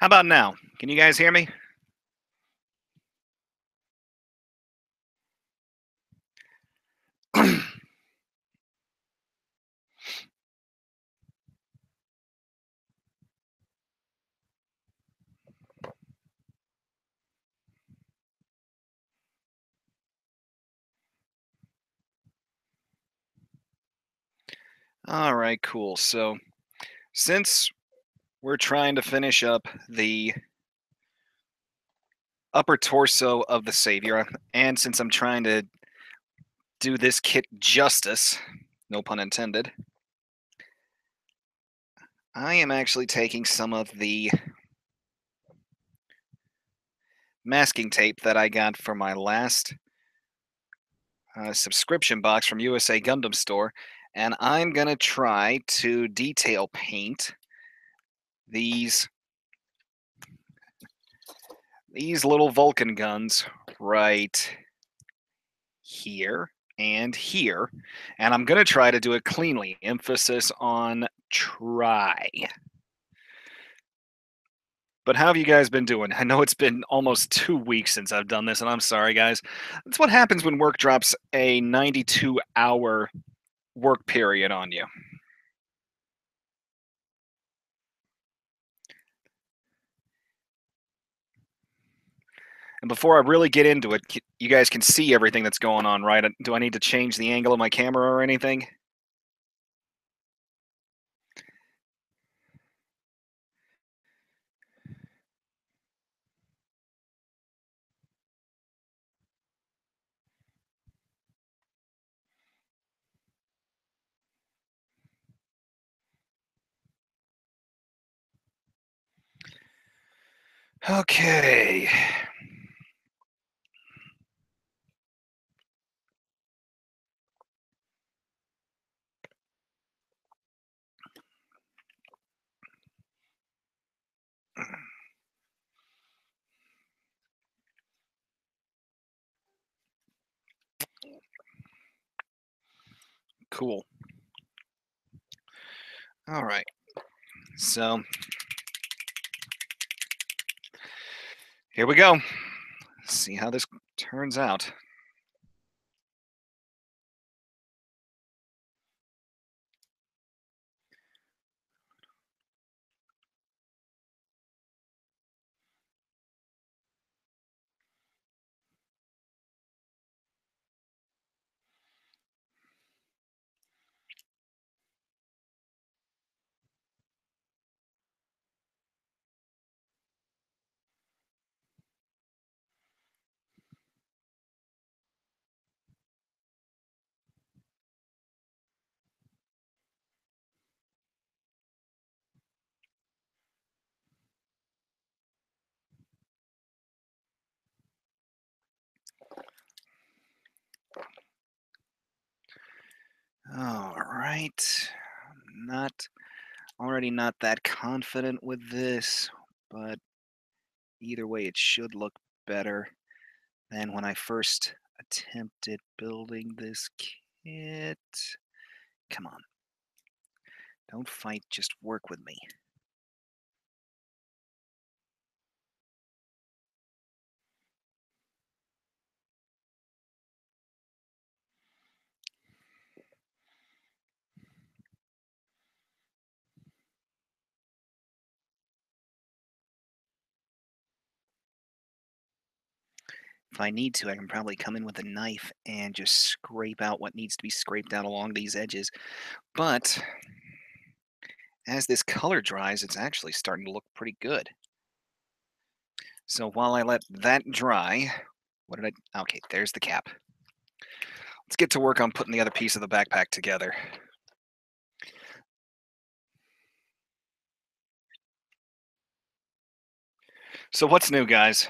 How about now? Can you guys hear me? All right, cool. So, since we're trying to finish up the upper torso of the Savior, and since I'm trying to do this kit justice, no pun intended, I am actually taking some of the masking tape that I got for my last subscription box from USA Gundam Store, and I'm going to try to detail paint these these little Vulcan guns right here and here, and I'm going to try to do it cleanly. Emphasis on try. But how have you guys been doing? I know it's been almost 2 weeks since I've done this, and I'm sorry, guys. That's what happens when work drops a 92-hour work period on you. And before I really get into it, you guys can see everything that's going on, right? Do I need to change the angle of my camera or anything? Okay. Cool. All right. So here we go. See how this turns out. All right. Not already not that confident with this, but either way it should look better than when I first attempted building this kit. Come on. Don't fight, just work with me. If I need to, I can probably come in with a knife and just scrape out what needs to be scraped out along these edges. But as this color dries, it's actually starting to look pretty good. So while I let that dry, what did I... Okay, there's the cap. Let's get to work on putting the other piece of the backpack together. So what's new, guys?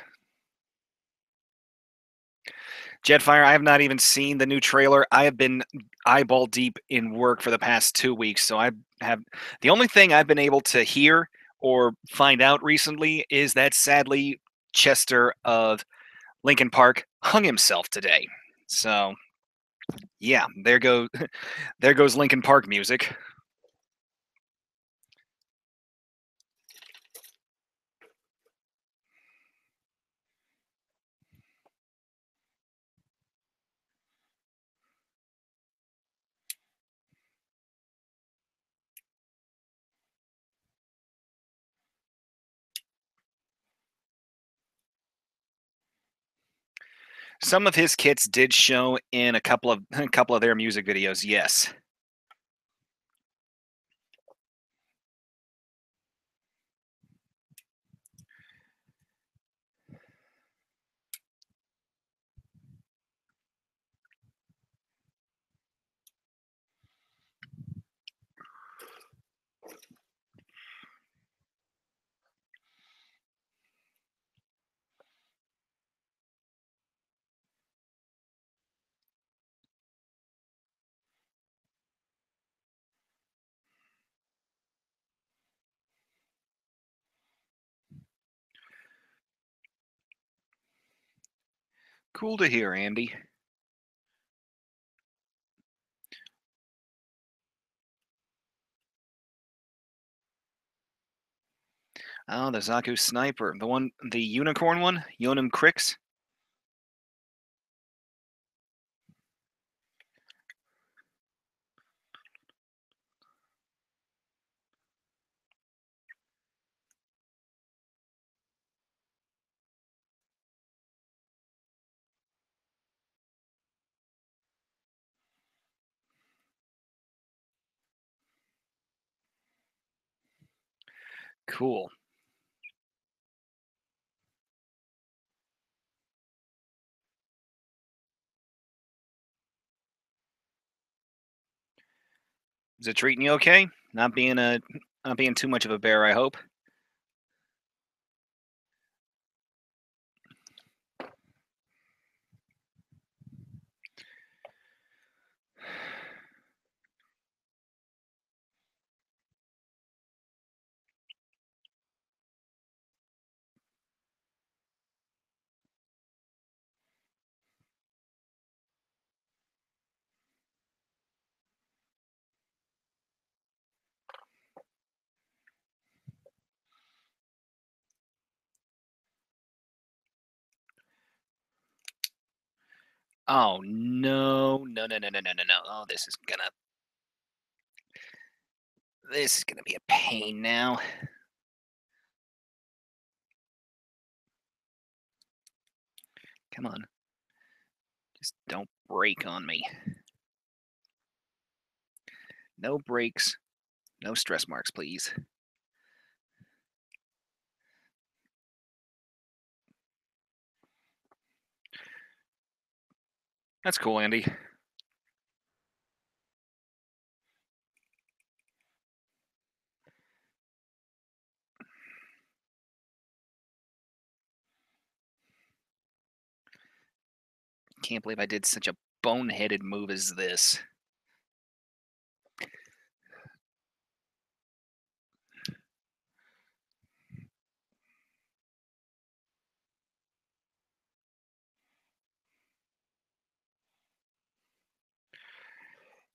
Jetfire, I have not even seen the new trailer. I have been eyeball deep in work for the past 2 weeks, so I have the only thing I've been able to hear or find out recently is that sadly Chester of Lincoln Park hung himself today. So yeah, there goes Lincoln Park music. Some of his kits did show in a couple of a couple of their music videos. Yes. Cool to hear, Andy. Oh, the Zaku sniper, the unicorn one, Yonam Crix. Cool. Is it treating you okay? Not being too much of a bear, I hope. Oh no, no, no, no, no, no, no, no. Oh, this is gonna be a pain now. Come on. Just don't break on me. No breaks, no stress marks, please. That's cool, Andy. Can't believe I did such a boneheaded move as this.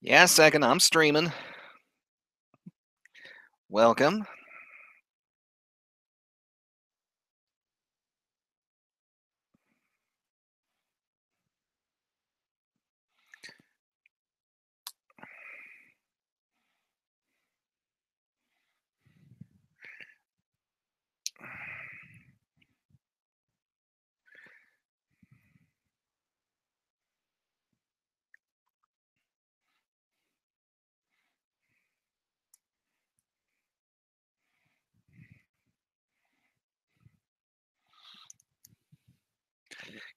Yeah, second, I'm streaming. Welcome.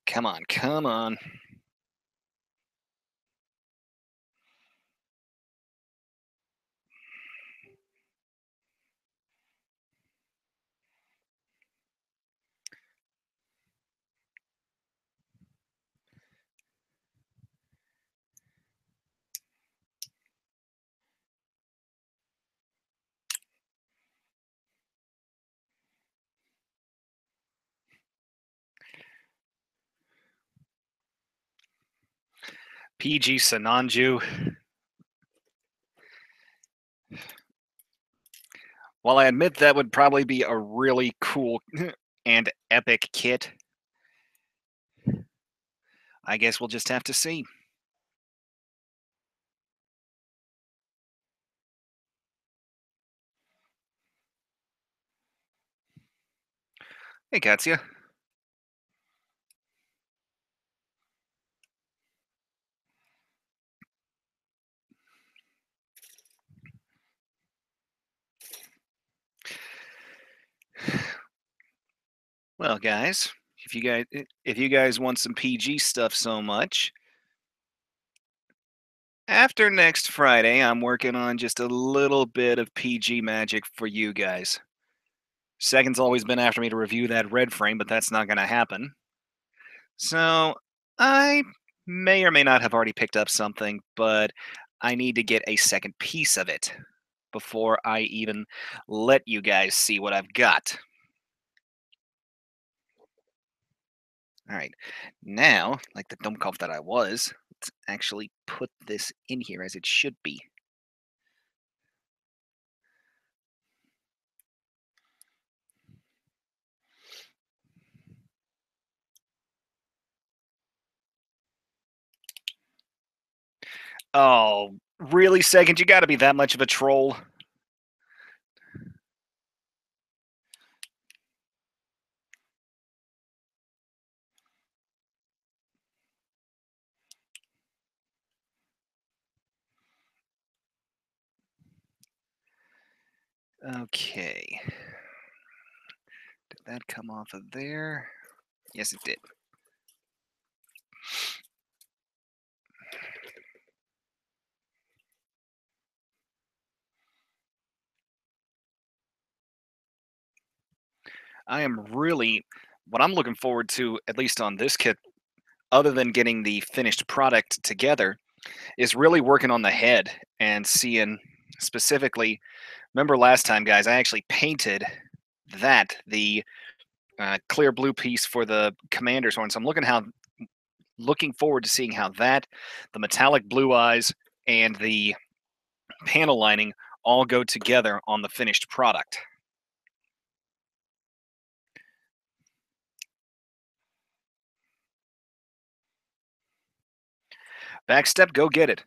Come on, come on. PG Sananju. While I admit that would probably be a really cool and epic kit, I guess we'll just have to see. Hey, Katya. Well, guys, if you guys want some PG stuff so much, after next Friday, I'm working on just a little bit of PG magic for you guys. Second's always been after me to review that red frame, but that's not going to happen. So, I may or may not have already picked up something, but I need to get a second piece of it before I even let you guys see what I've got. All right. Now, like the dummkopf that I was, let's actually put this in here as it should be. Oh, really, Second? You gotta be that much of a troll? Okay. Did that come off of there? Yes, it did. I am really what I'm looking forward to, at least on this kit, other than getting the finished product together, is really working on the head and seeing specifically. Remember last time, guys, I actually painted the clear blue piece for the commander's horn. So I'm looking forward to seeing how the metallic blue eyes, and the panel lining all go together on the finished product. Backstep, go get it.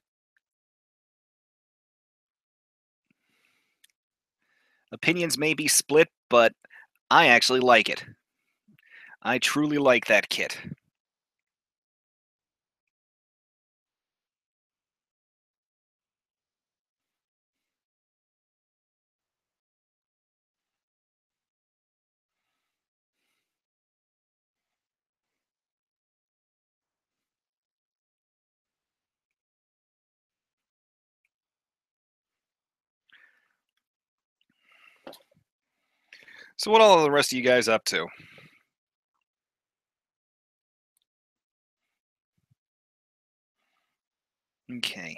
Opinions may be split, but I actually like it. I truly like that kit. So what all are the rest of you guys up to? Okay.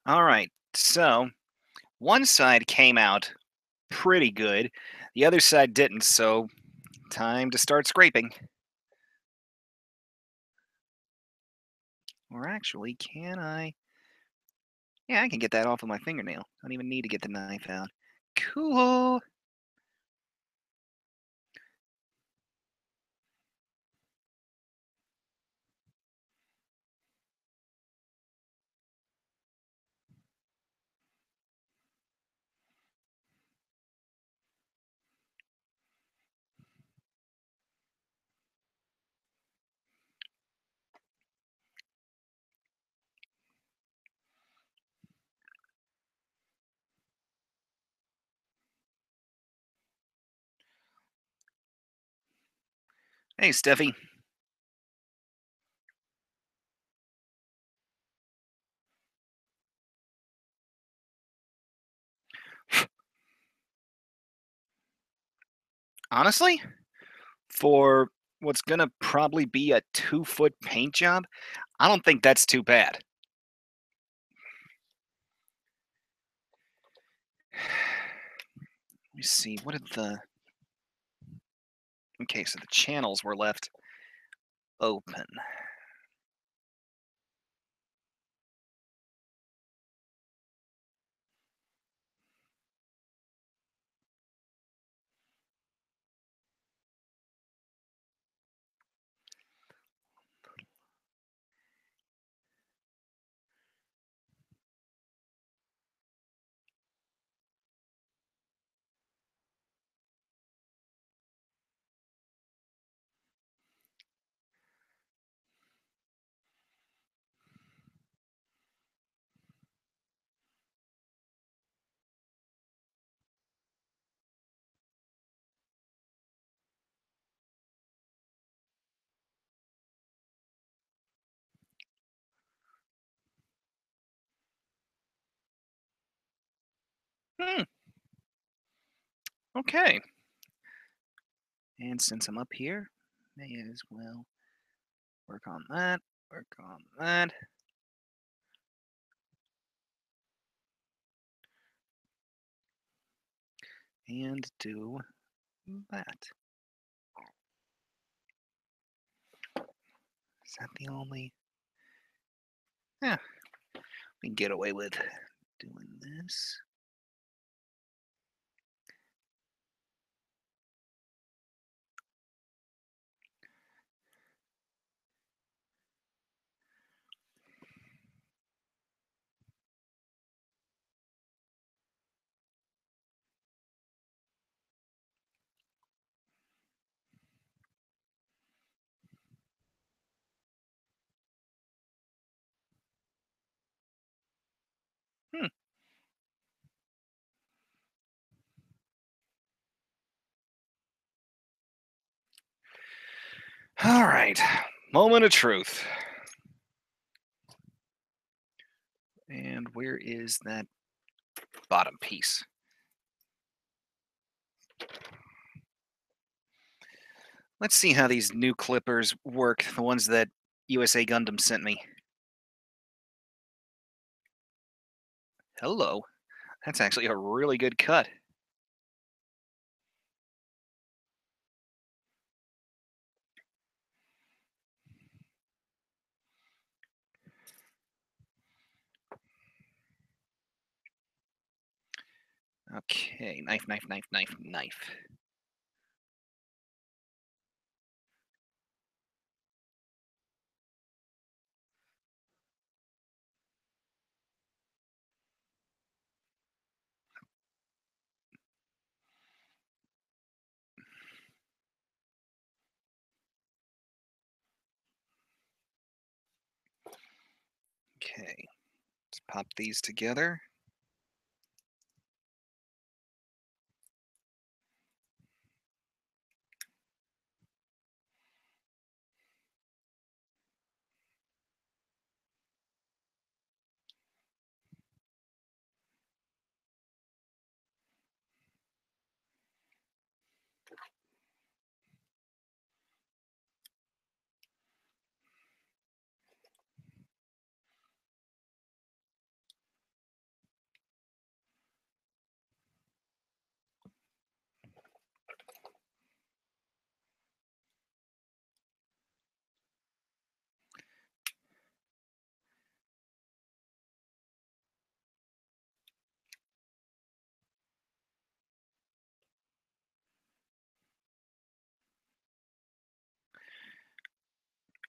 All right. So one side came out pretty good. The other side didn't, so time to start scraping. Or actually, can I? Yeah, I can get that off with my fingernail. Don't even need to get the knife out. Cool. Hey, Steffi. Honestly, for what's gonna probably be a 2-foot paint job, I don't think that's too bad. Let me see. What did the? Okay, so the channels were left open. Hmm. Okay. And since I'm up here, may as well work on that. Work on that. And do that. Is that the only? Yeah, we can get away with doing this. Hmm. All right. Moment of truth. And where is that bottom piece? Let's see how these new clippers work, the ones that USA Gundam sent me. Hello. That's actually a really good cut. Okay, knife, knife, knife, knife, knife. Okay, let's pop these together.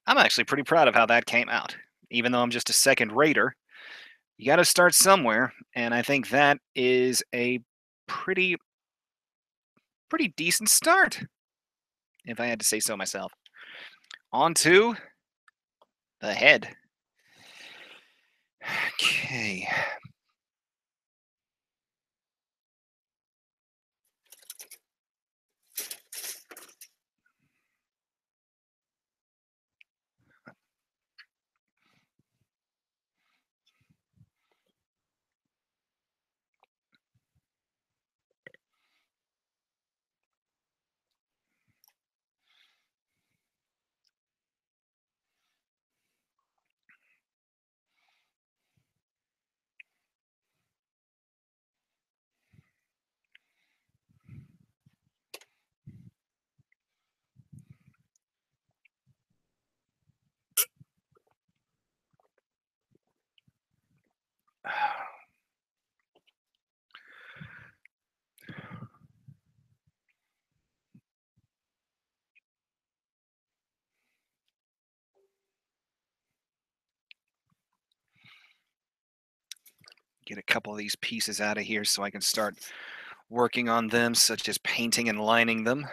I'm actually pretty proud of how that came out. Even though I'm just a second rater, you got to start somewhere, and I think that is a pretty pretty decent start, if I had to say so myself. On to the head. Okay. Get a couple of these pieces out of here so I can start working on them, such as painting and lining them.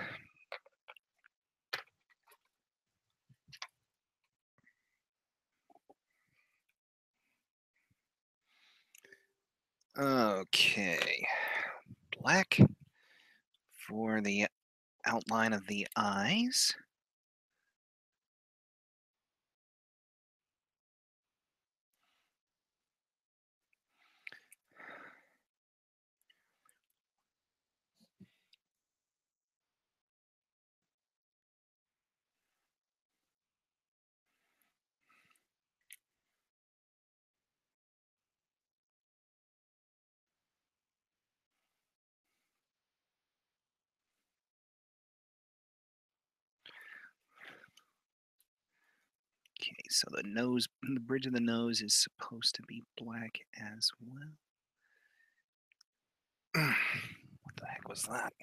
Okay. Black for the outline of the eyes. Okay, so the bridge of the nose is supposed to be black as well. What the heck was that?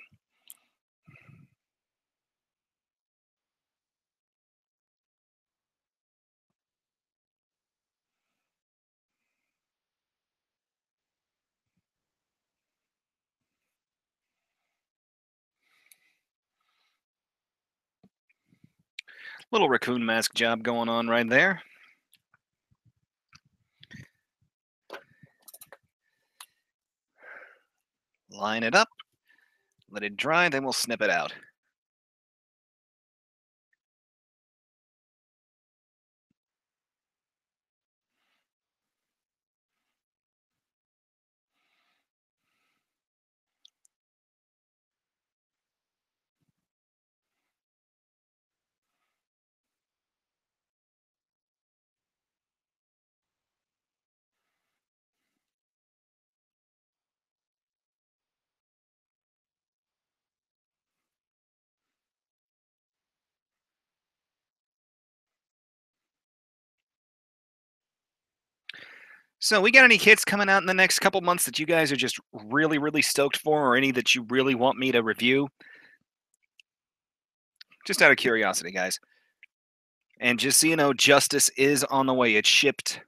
Little raccoon mask job going on right there. Line it up, let it dry, then we'll snip it out. So, we got any kits coming out in the next couple months that you guys are just really, really stoked for, or any that you really want me to review? Just out of curiosity, guys. And just so you know, Justice is on the way. It shipped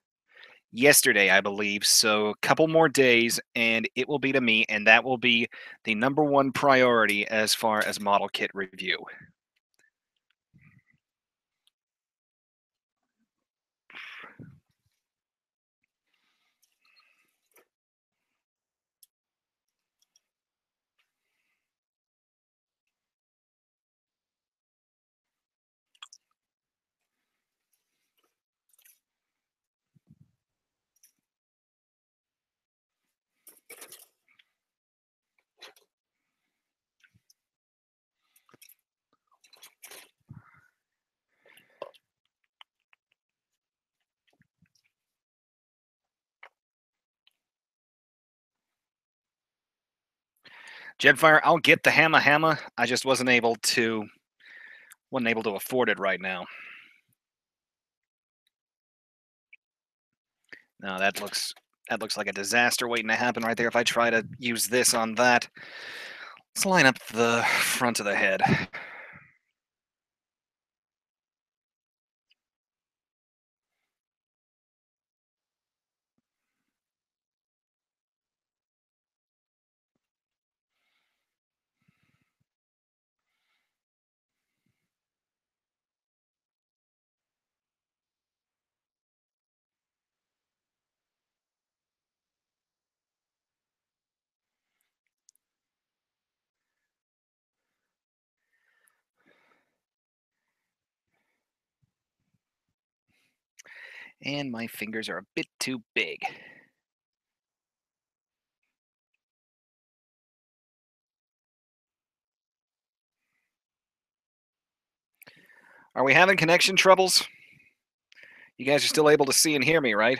yesterday, I believe. So, a couple more days, and it will be to me, and that will be the number one priority as far as model kit review. Jetfire, I'll get the hammer hammer. I just wasn't able to afford it right now. No, that looks like a disaster waiting to happen right there if I try to use this on that. Let's line up the front of the head. And my fingers are a bit too big. Are we having connection troubles? You guys are still able to see and hear me, right?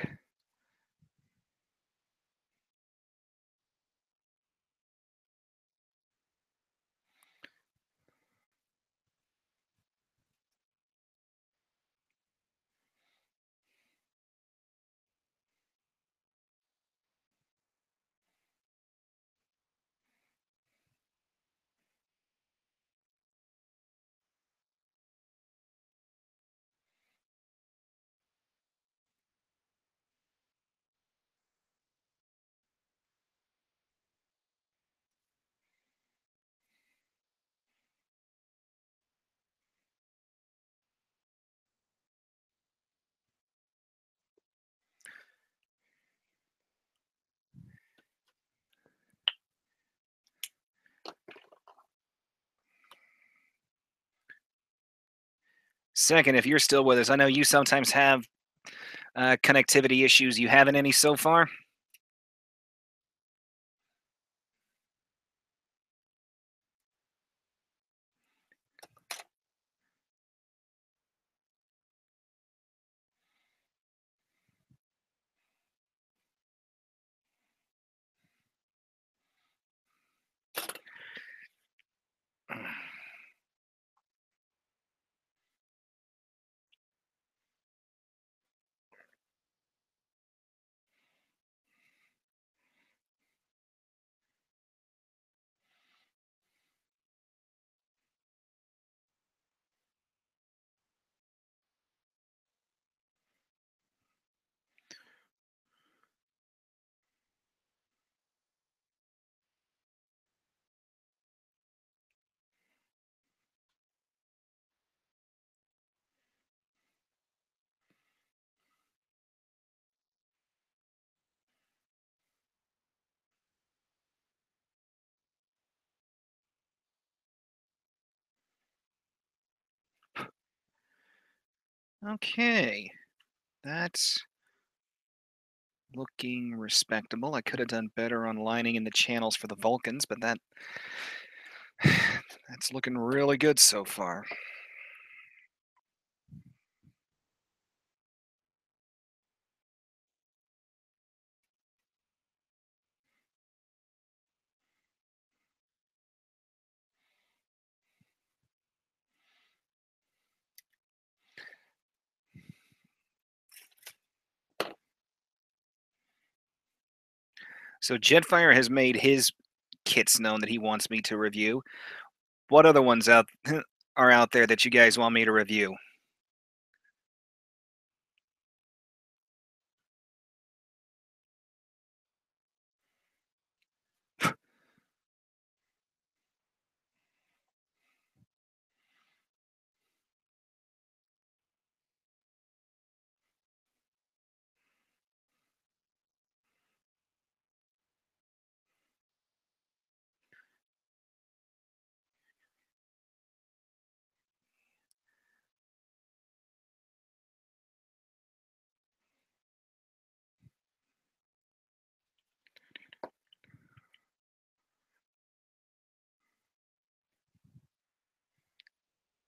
Second, if you're still with us, I know you sometimes have connectivity issues. You having any so far? Okay, that's looking respectable. I could have done better on lining in the channels for the Vulcans, but that's looking really good so far. So Jetfire has made his kits known that he wants me to review. What other ones out are out there that you guys want me to review?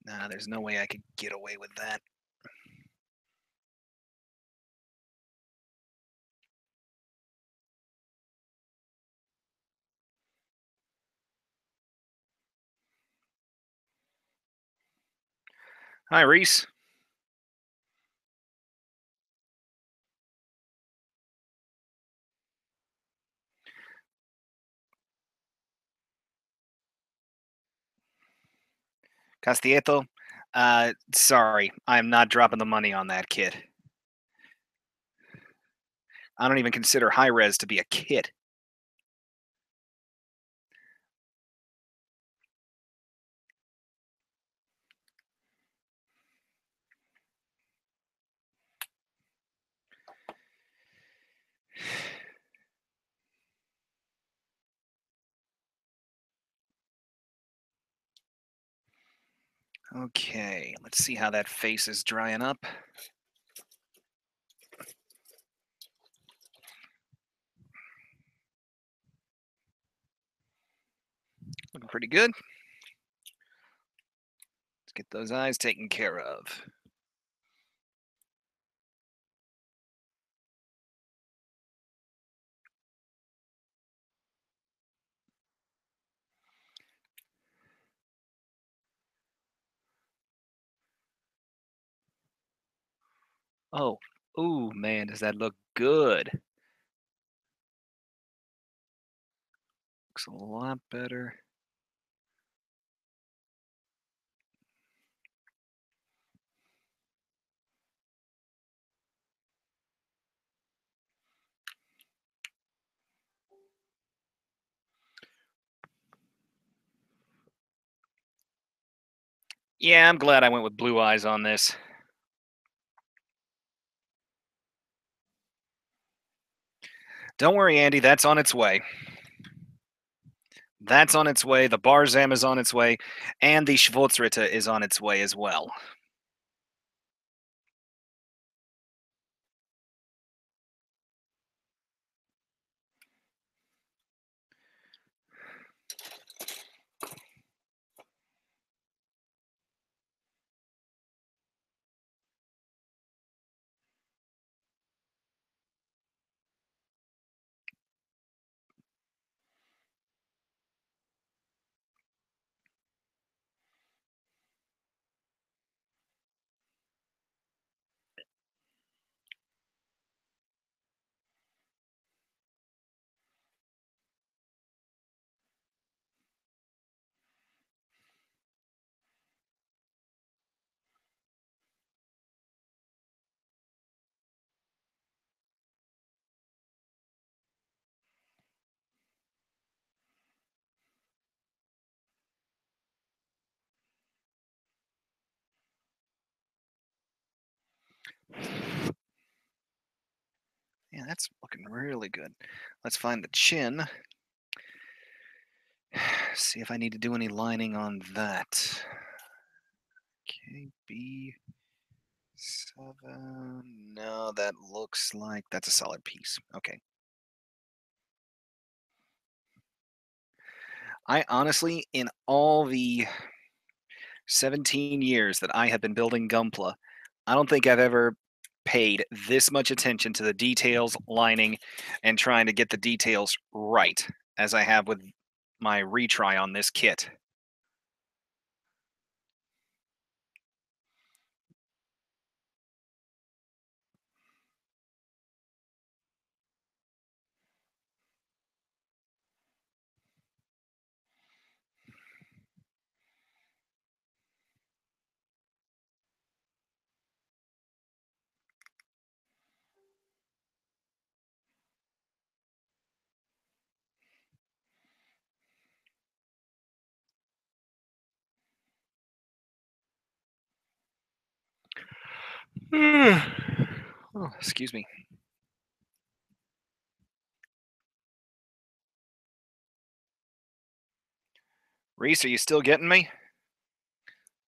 Nah, there's no way I could get away with that. Hi, Reese. Castilleto. Sorry, I'm not dropping the money on that kid. I don't even consider high res to be a kit. Okay, let's see how that face is drying up. Looking pretty good. Let's get those eyes taken care of. Oh, ooh, man, does that look good? Looks a lot better. Yeah, I'm glad I went with blue eyes on this. Don't worry, Andy, that's on its way. That's on its way. The Barzam is on its way, and the Schwarzritter is on its way as well. Yeah, that's looking really good. Let's find the chin. See if I need to do any lining on that. Okay, B, 7. No, that looks like that's a solid piece. Okay. I honestly, in all the 17 years that I have been building Gunpla, I don't think I've ever paid this much attention to the details, lining, and trying to get the details right as I have with my retry on this kit. Oh, excuse me. Reese, are you still getting me?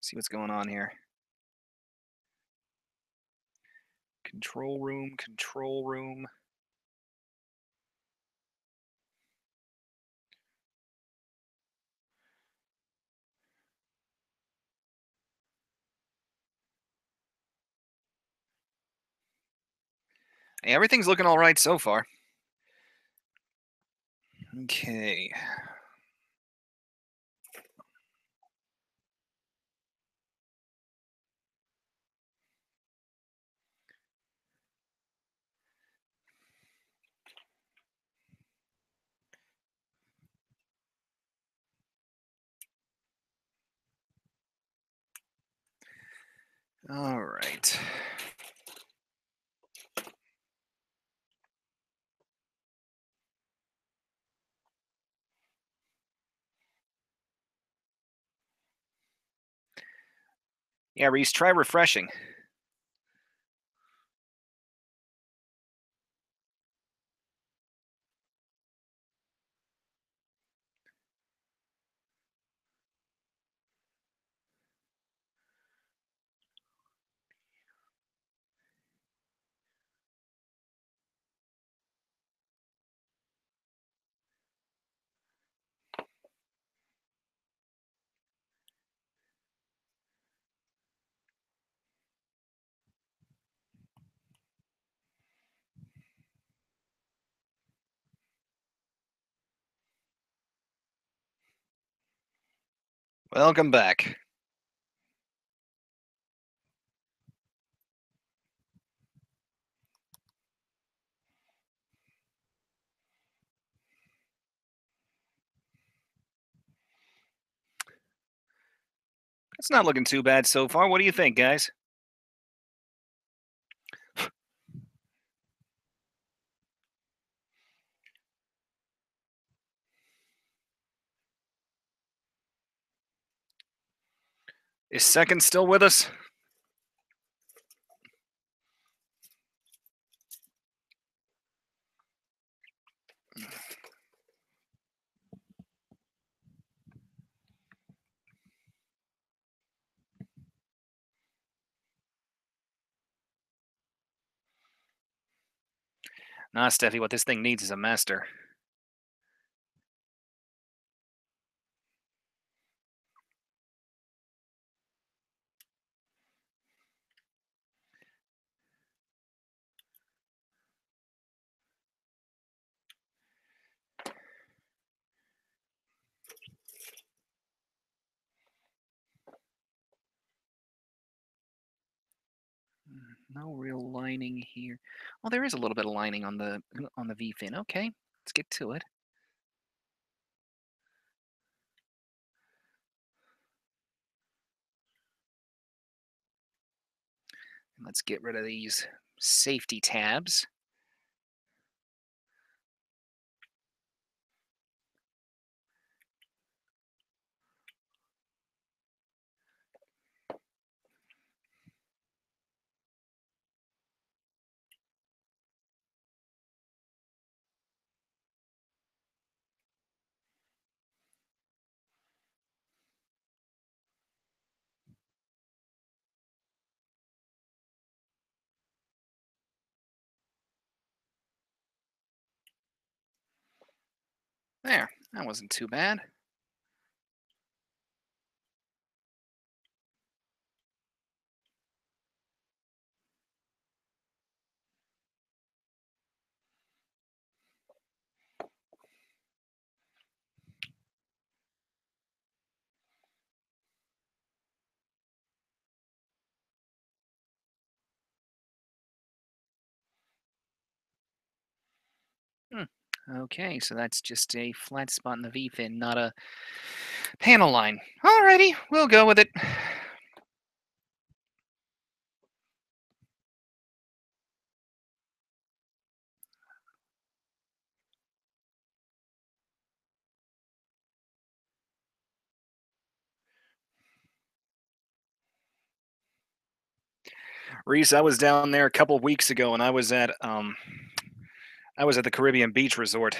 See what's going on here. Control room, control room. Hey, everything's looking all right so far. Okay. All right. Yeah, Reese, try refreshing. Welcome back. It's not looking too bad so far. What do you think, guys? Is Second still with us? Nah, Steffi, what this thing needs is a master. No real lining here. Well, there is a little bit of lining on the V fin. Okay, let's get to it. Let's get rid of these safety tabs. There, that wasn't too bad. Hmm. Okay, so that's just a flat spot in the V fin, not a panel line. Alrighty, we'll go with it. Reese, I was down there a couple weeks ago, and I was at the Caribbean Beach Resort.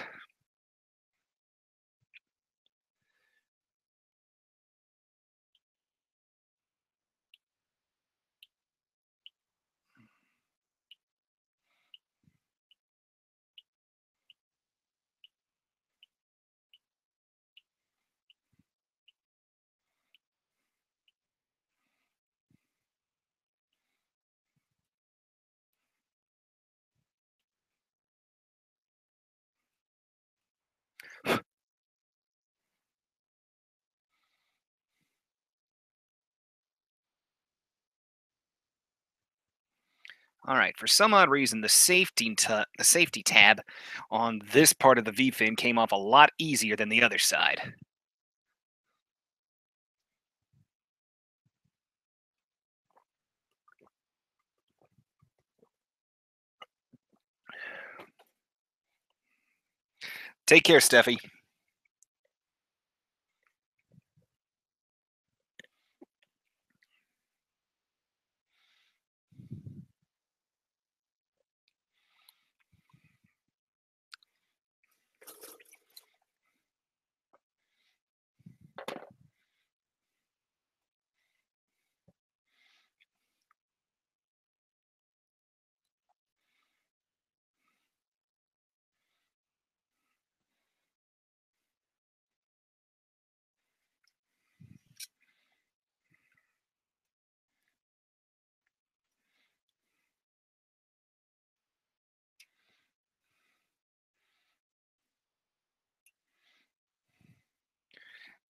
All right, for some odd reason, the safety tab on this part of the V fin came off a lot easier than the other side. Take care, Steffi.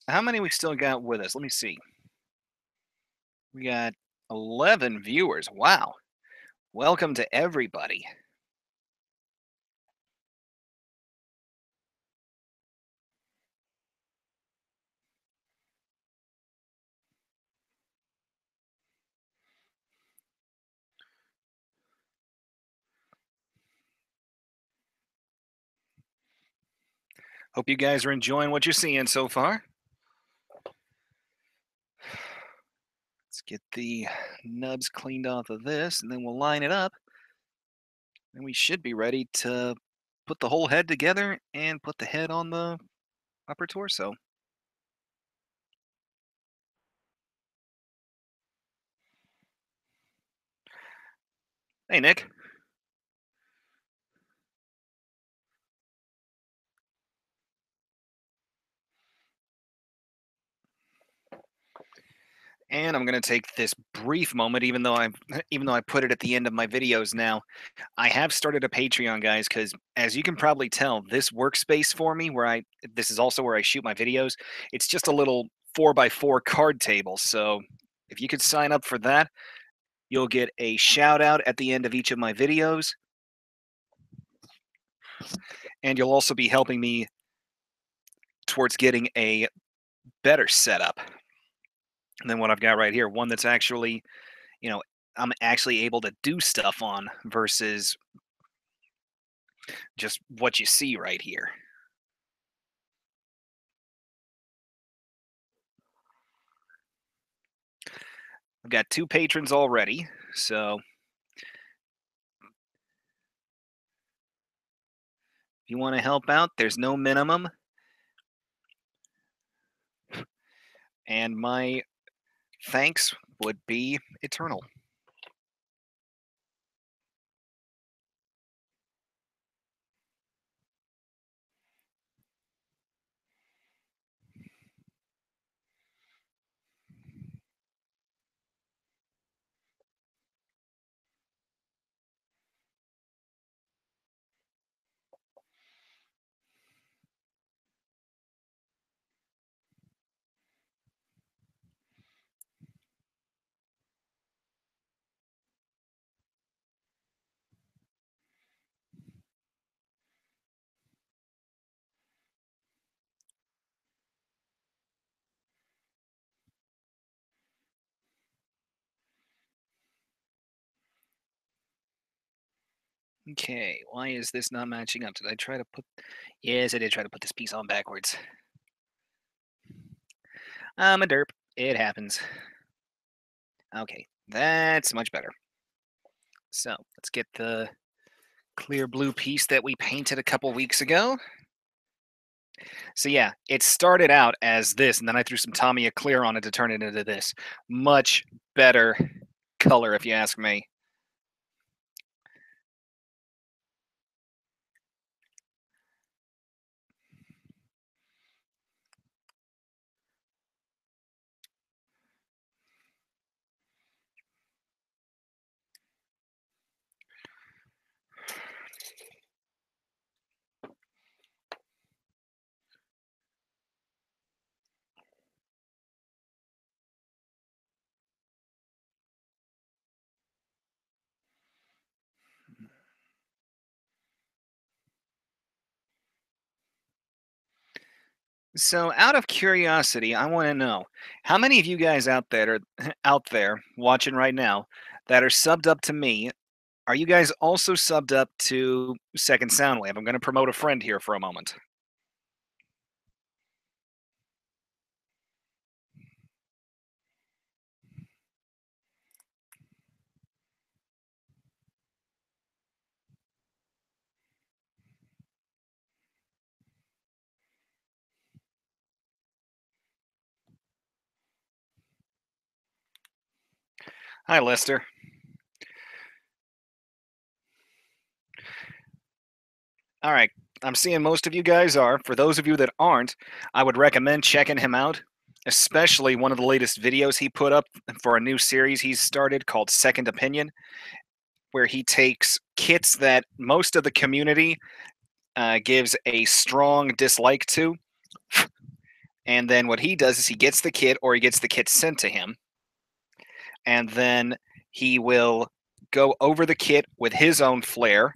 How many we still got with us? Let me see. We got 11 viewers. Wow. Welcome to everybody. Hope you guys are enjoying what you're seeing so far. Let's get the nubs cleaned off of this, and then we'll line it up. And we should be ready to put the whole head together and put the head on the upper torso. Hey, Nick. And I'm going to take this brief moment, even though I put it at the end of my videos now. I have started a Patreon, guys, because as you can probably tell, this workspace for me, this is also where I shoot my videos. It's just a little 4x4 card table. So if you could sign up for that, you'll get a shout out at the end of each of my videos, and you'll also be helping me towards getting a better setup than what I've got right here. One that's actually, you know, I'm actually able to do stuff on versus just what you see right here. I've got 2 patrons already, so if you want to help out, there's no minimum. And my thanks would be eternal. Okay, why is this not matching up? Did I try to put... Yes, I did try to put this piece on backwards. I'm a derp. It happens. Okay, that's much better. So, let's get the clear blue piece that we painted a couple weeks ago. So yeah, it started out as this, and then I threw some Tamiya clear on it to turn it into this. Much better color, if you ask me. So, out of curiosity, I want to know how many of you guys out there out there watching right now that are subbed up to me. Are you guys also subbed up to Second Soundwave? I'm going to promote a friend here for a moment. Hi, Lester. All right. I'm seeing most of you guys are. For those of you that aren't, I would recommend checking him out, especially one of the latest videos he put up for a new series he's started called Second Opinion, where he takes kits that most of the community gives a strong dislike to. And then what he does is he gets the kit or he gets the kit sent to him. And then he will go over the kit with his own flair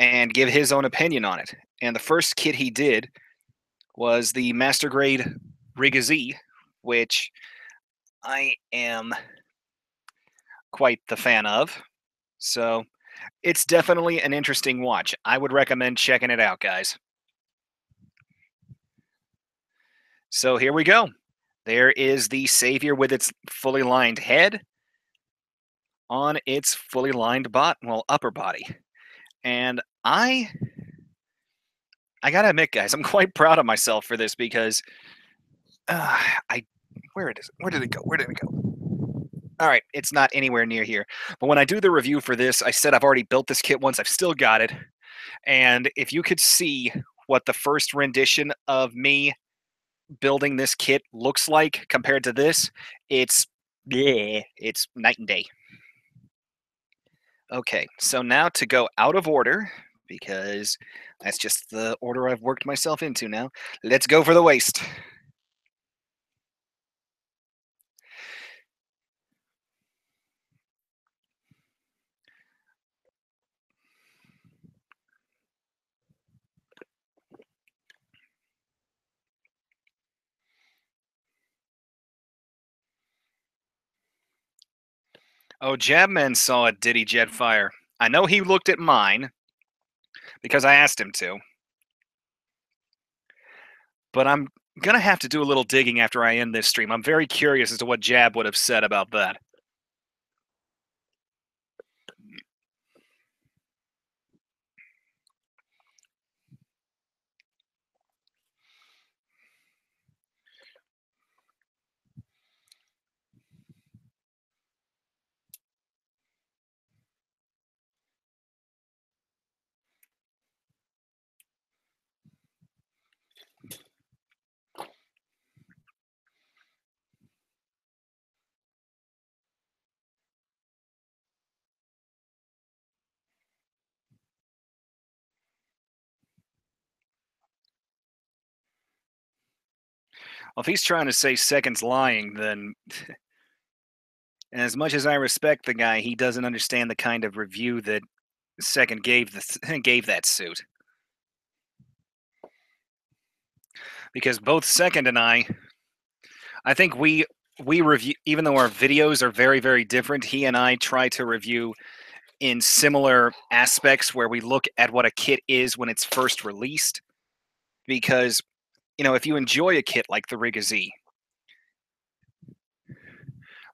and give his own opinion on it. And the first kit he did was the Master Grade Rigazee, which I am quite the fan of. So it's definitely an interesting watch. I would recommend checking it out, guys. So here we go. There is the Saviour with its fully lined head on its fully lined upper body. And I gotta admit, guys, I'm quite proud of myself for this because I where it is? Where did it go? Where did it go? All right, it's not anywhere near here. But when I do the review for this, I said I've already built this kit once. I've still got it. And if you could see what the first rendition of me building this kit looks like compared to this, it's yeah, it's night and day. Okay, so now to go out of order, because that's just the order I've worked myself into now. Let's go for the waist. Oh, Jabman saw it, did he, Jetfire? I know he looked at mine because I asked him to, but I'm gonna have to do a little digging after I end this stream. I'm very curious as to what Jab would have said about that. Well, if he's trying to say Second's lying, then as much as I respect the guy, he doesn't understand the kind of review that Second gave gave that suit. Because both Second and I think we review, even though our videos are very different. He and I try to review in similar aspects where we look at what a kit is when it's first released. Because, if you enjoy a kit like the Rigazee,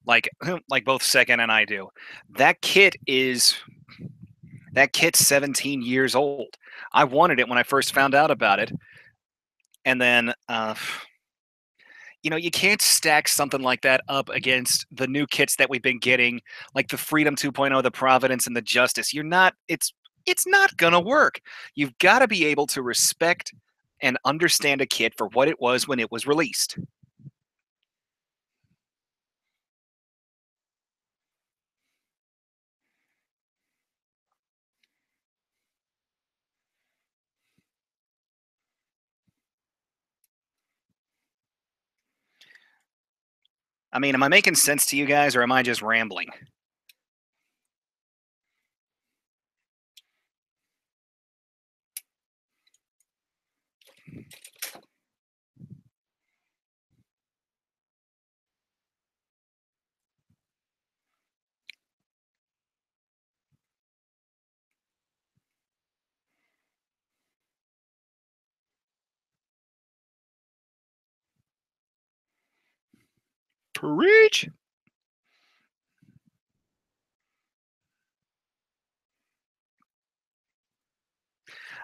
like like both Second and I do, that kit is that kit's 17 years old. I wanted it when I first found out about it, and then you can't stack something like that up against the new kits that we've been getting, like the Freedom 2.0, the Providence, and the Justice. You're not. It's not gonna work. You've got to be able to respect and understand a kit for what it was when it was released. I mean, am I making sense to you guys, or am I just rambling? Preach.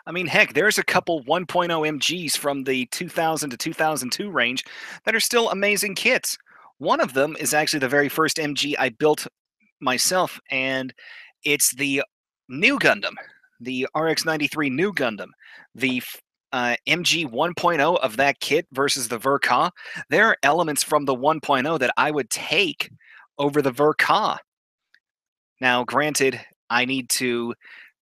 I mean, heck, there's a couple 1.0 MGs from the 2000 to 2002 range that are still amazing kits. One of them is actually the very first MG I built myself, and it's the new Gundam, the RX-93 new Gundam. The MG 1.0 of that kit versus the Verka, there are elements from the 1.0 that I would take over the Verka. Now, granted, I need to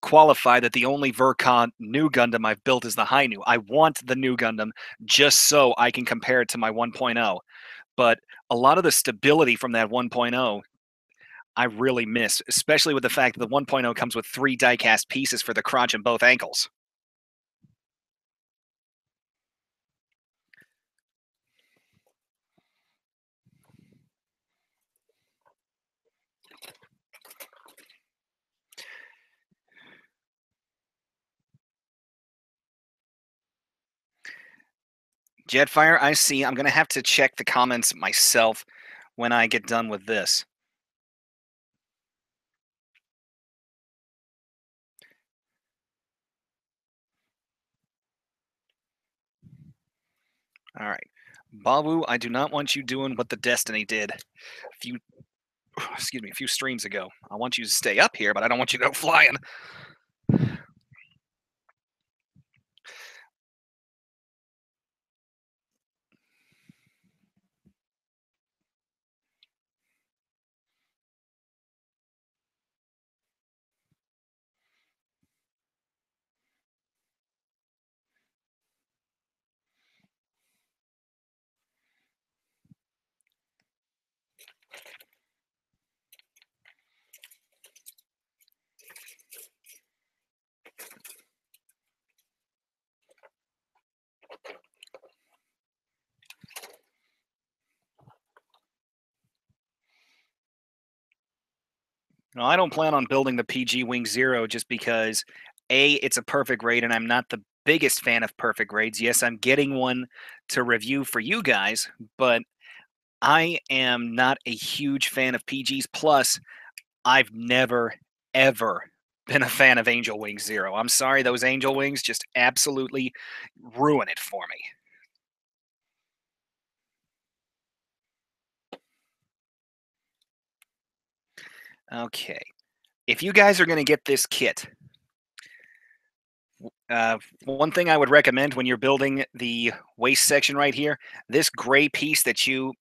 qualify that the only Verka new Gundam I've built is the Hainu. I want the new Gundam just so I can compare it to my 1.0. But a lot of the stability from that 1.0 I really miss, especially with the fact that the 1.0 comes with 3 die-cast pieces for the crotch and both ankles. Jetfire, I see. I'm going to have to check the comments myself when I get done with this. All right. Babu, I do not want you doing what the Destiny did a few a few streams ago. I want you to stay up here, but I don't want you to go flying. No, I don't plan on building the PG Wing Zero just because A, it's a perfect grade, and I'm not the biggest fan of perfect grades. Yes, I'm getting one to review for you guys, but I am not a huge fan of PGs. Plus, I've never, ever been a fan of Angel Wings Zero. I'm sorry, those Angel Wings just absolutely ruin it for me. Okay. If you guys are going to get this kit, one thing I would recommend when you're building the waist section right here, this gray piece that you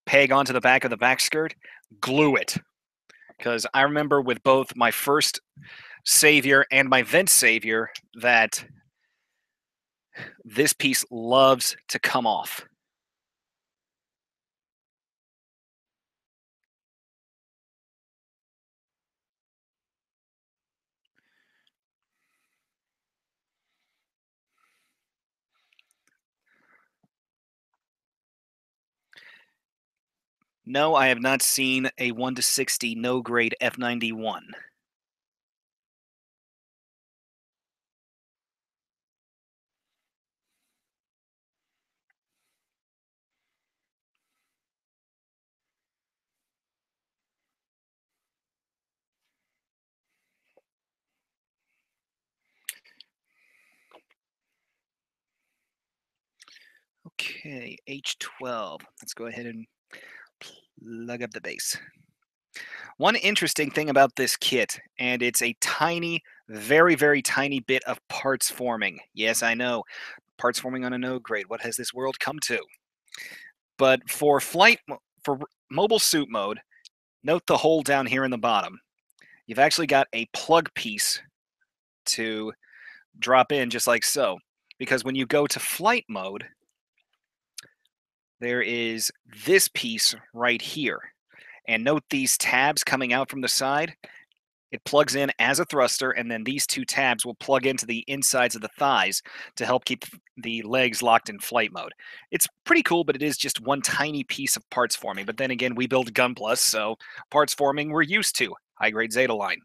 peg onto the back of the back skirt, glue it. Because I remember with both my first Savior and my vent Savior that this piece loves to come off. No, I have not seen a 1 to 60 no grade F91. Okay, H12. Let's go ahead and plug up the base. One interesting thing about this kit, and it's a tiny, very, very tiny bit of parts forming. Yes, I know, parts forming on a no grade. What has this world come to? But for mobile suit mode, note the hole down here in the bottom. You've actually got a plug piece to drop in just like so. Because when you go to flight mode, there is this piece right here. And note these tabs coming out from the side. It plugs in as a thruster, and then these two tabs will plug into the insides of the thighs to help keep the legs locked in flight mode. It's pretty cool, but it is just one tiny piece of parts forming. But then again, we build Gun Plus, so parts forming we're used to. High grade Zeta line.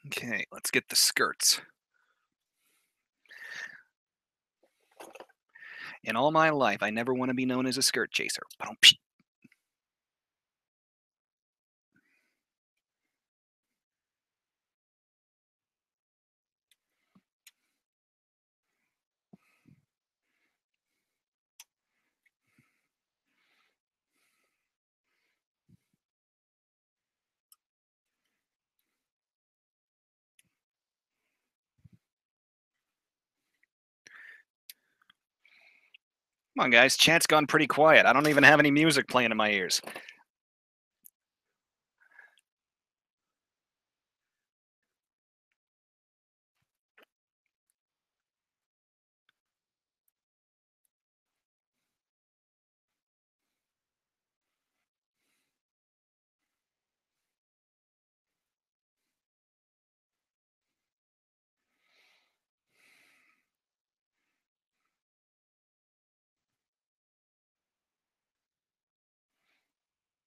Okay, let's get the skirts. In all my life, I never want to be known as a skirt chaser. Come on, guys. Chat's gone pretty quiet. I don't even have any music playing in my ears.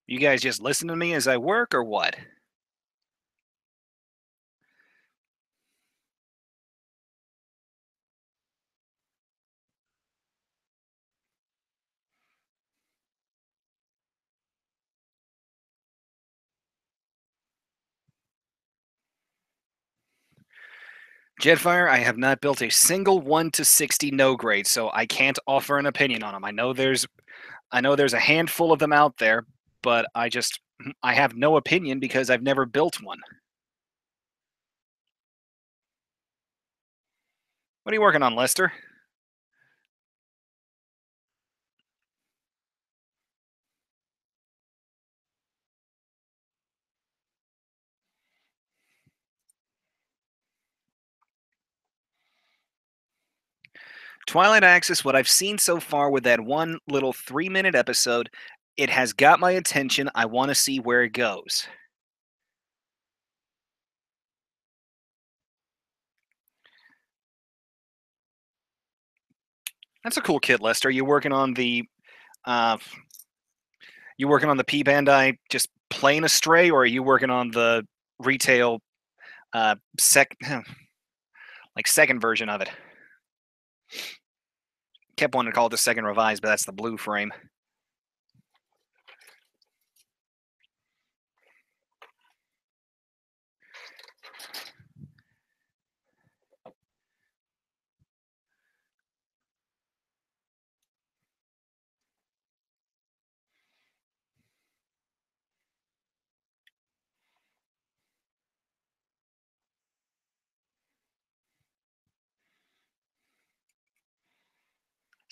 You guys just listen to me as I work, or what? Jetfire, I have not built a single 1 to 60 no grade, so I can't offer an opinion on them. I know there's a handful of them out there, but I have no opinion because I've never built one. What are you working on, Lester? Twilight Axis, what I've seen so far with that one little 3-minute episode, it has got my attention. I want to see where it goes. That's a cool kit, Lester. Uh, you working on the P Bandai just plain Astray, or are you working on the retail sec like second version of it? Kept wanting to call it the second revised, but that's the blue frame.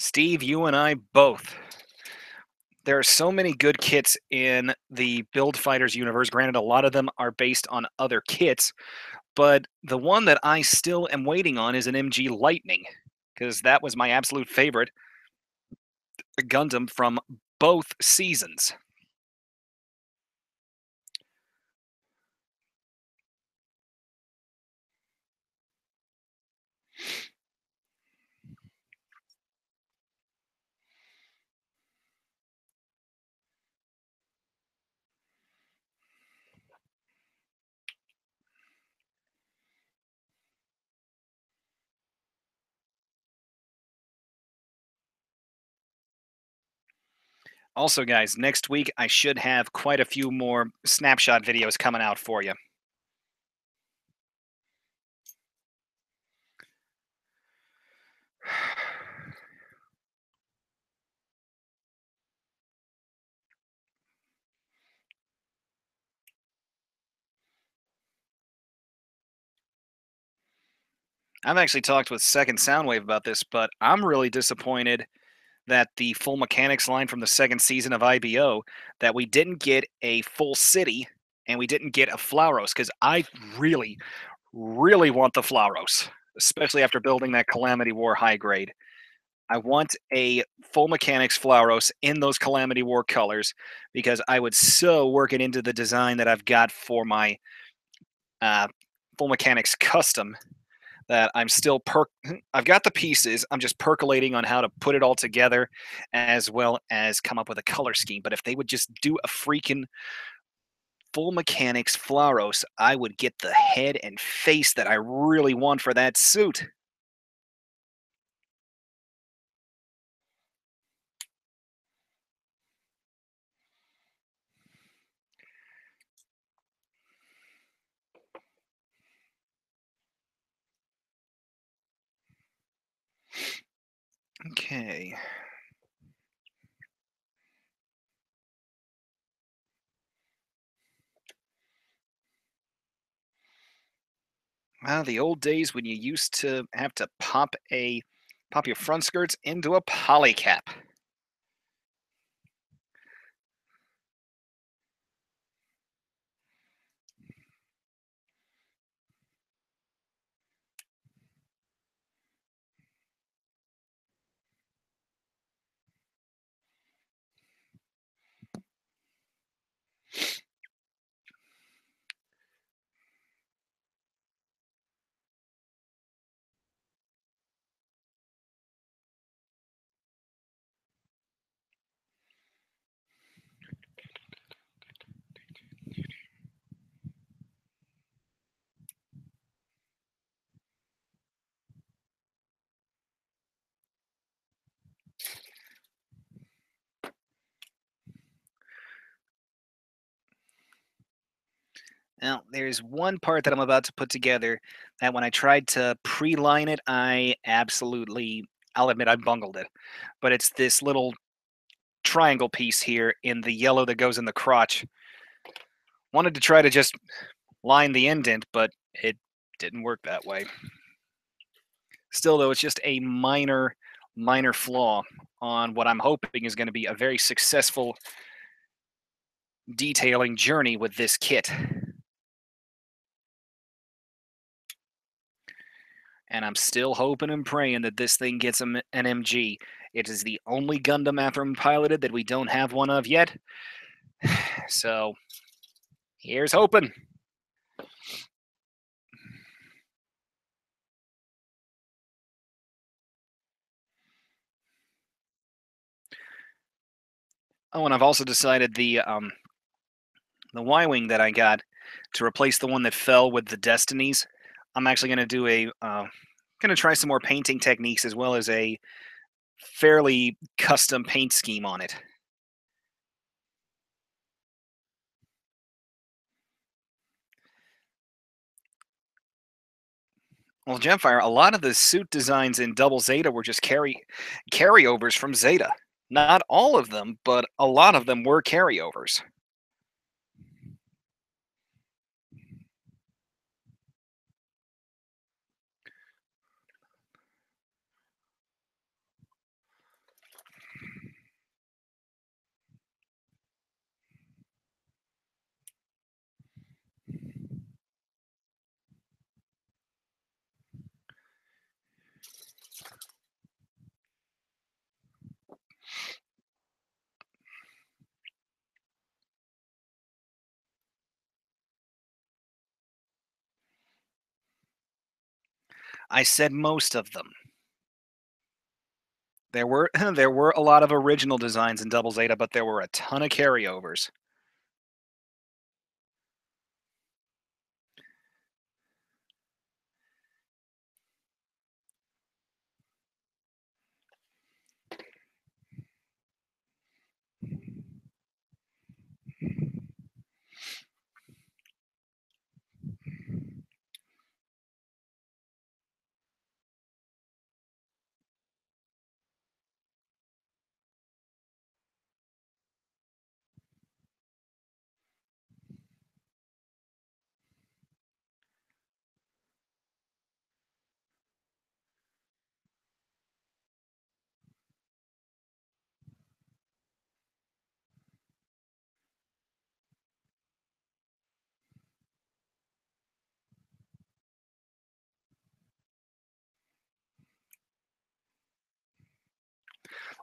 Steve, you and I both. There are so many good kits in the Build Fighters universe. Granted, a lot of them are based on other kits, but the one that I still am waiting on is an MG Lightning, because that was my absolute favorite Gundam from both seasons. Also, guys, next week I should have quite a few more snapshot videos coming out for you. I've actually talked with Second Soundwave about this, but I'm really disappointed that the full mechanics line from the second season of IBO that we didn't get a full city and we didn't get a Flauros because I really, really want the Flauros, especially after building that Calamity War high grade. I want a full mechanics Flauros in those Calamity War colors because I would so work it into the design that I've got for my uh, full mechanics custom that I'm still I've got the pieces. I'm just percolating on how to put it all together as well as come up with a color scheme. But if they would just do a freaking full mechanics Flauros, I would get the head and face that I really want for that suit. Okay. Well, the old days when you used to have to pop your front skirts into a polycap. Now, there's one part that I'm about to put together that when I tried to pre-line it, I'll admit I bungled it. But it's this little triangle piece here in the yellow that goes in the crotch. Wanted to try to just line the indent, but it didn't work that way. Still, though, it's just a minor flaw on what I'm hoping is going to be a very successful detailing journey with this kit. And I'm still hoping and praying that this thing gets an MG. It is the only Gundam Atherum piloted that we don't have one of yet. So, here's hoping. Oh, and I've also decided the Y-wing that I got to replace the one that fell with the Destinies. I'm actually going to do going to try some more painting techniques as well as a fairly custom paint scheme on it. Well, Gemfire, a lot of the suit designs in Double Zeta were just carryovers from Zeta. Not all of them, but a lot of them were carryovers. I said most of them. There were there were a lot of original designs in Double Zeta, but there were a ton of carryovers.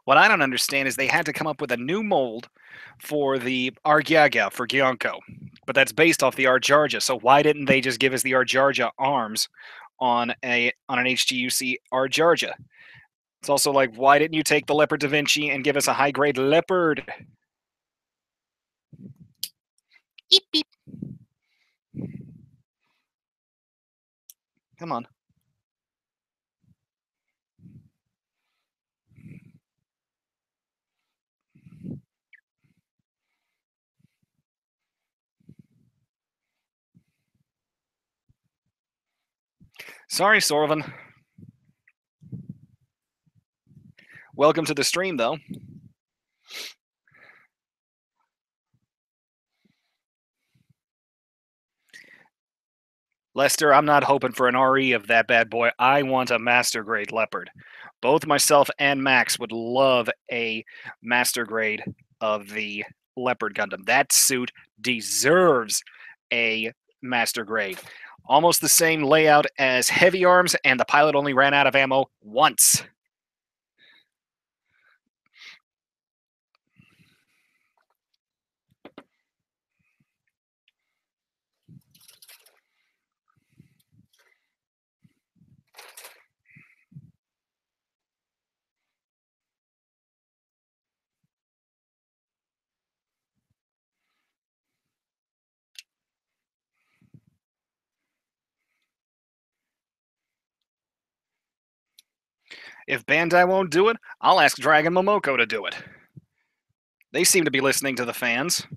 What I don't understand is they had to come up with a new mold for the Argyaga for Gyonko, but that's based off the Arjarja. So why didn't they just give us the Arjarja arms on an HGUC Arjarja? It's also like, why didn't you take the Leopard Da Vinci and give us a high grade Leopard? Beep beep. Come on. Sorry, Sorvin. Welcome to the stream, though. Lester, I'm not hoping for an RE of that bad boy. I want a master grade Leopard. Both myself and Max would love a master grade of the Leopard Gundam. That suit deserves a master grade. Almost the same layout as Heavy Arms, and the pilot only ran out of ammo once. If Bandai won't do it, I'll ask Dragon Momoko to do it. They seem to be listening to the fans.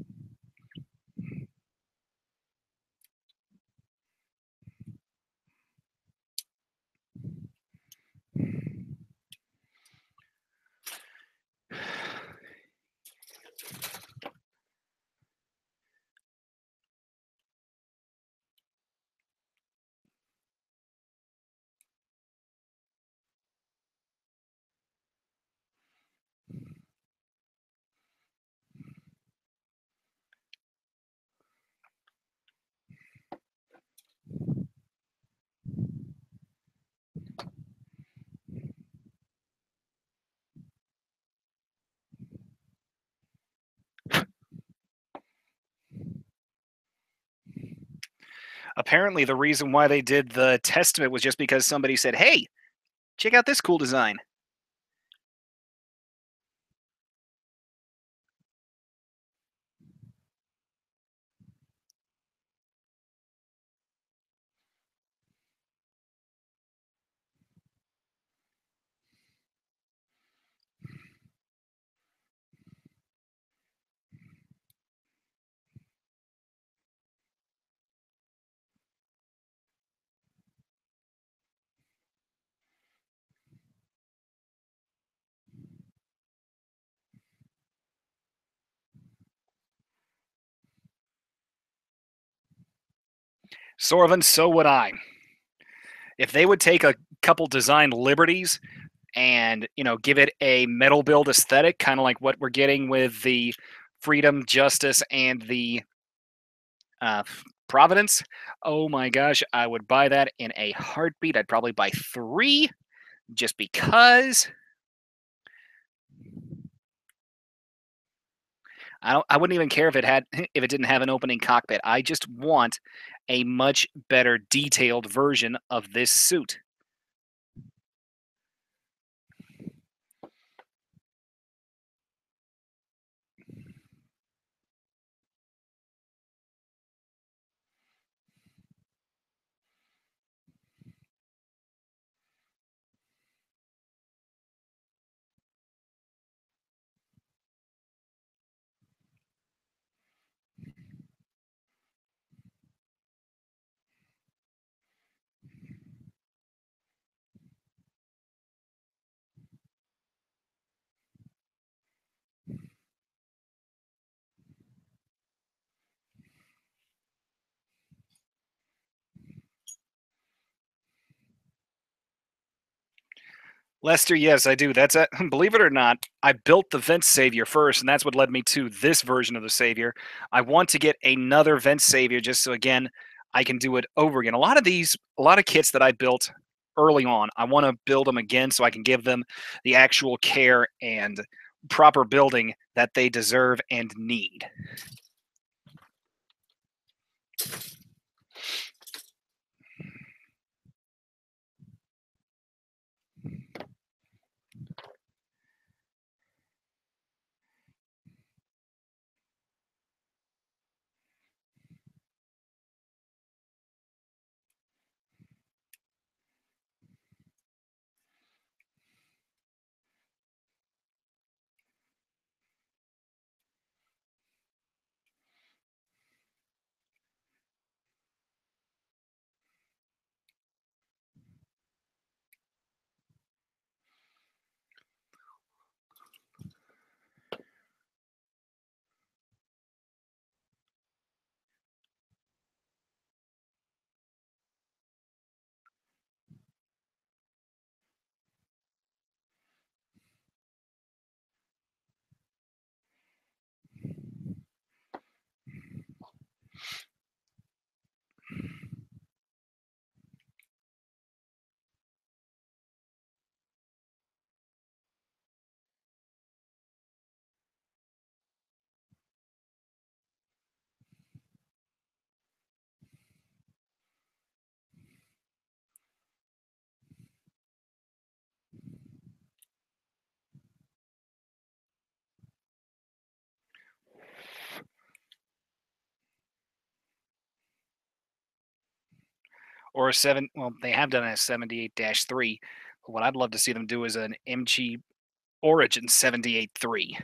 Apparently, the reason why they did the Testament was just because somebody said, hey, check out this cool design. Sorvin, so would I. If they would take a couple design liberties and, give it a metal build aesthetic, kind of like what we're getting with the Freedom, Justice, and the uh, Providence, oh my gosh, I would buy that in a heartbeat. I'd probably buy 3 just because. I wouldn't even care if it had if it didn't have an opening cockpit. I just want a much better detailed version of this suit. Lester, yes, I do. That's a, believe it or not, I built the Vent Savior first, and that's what led me to this version of the Savior. I want to get another Vent Savior just so again I can do it over again. A lot of kits that I built early on. I want to build them again so I can give them the actual care and proper building that they deserve and need. Or a seven. Well, they have done a 78-3. What I'd love to see them do is an MG Origin 78-3.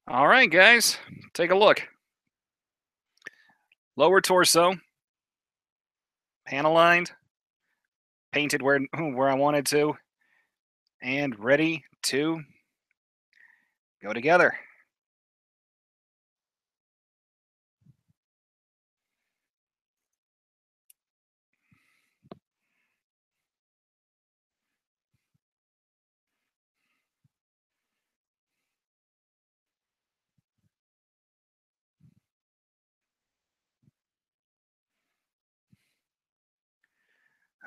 All right, guys, take a look. Lower torso, panel lined, painted where I wanted to, and ready to go together.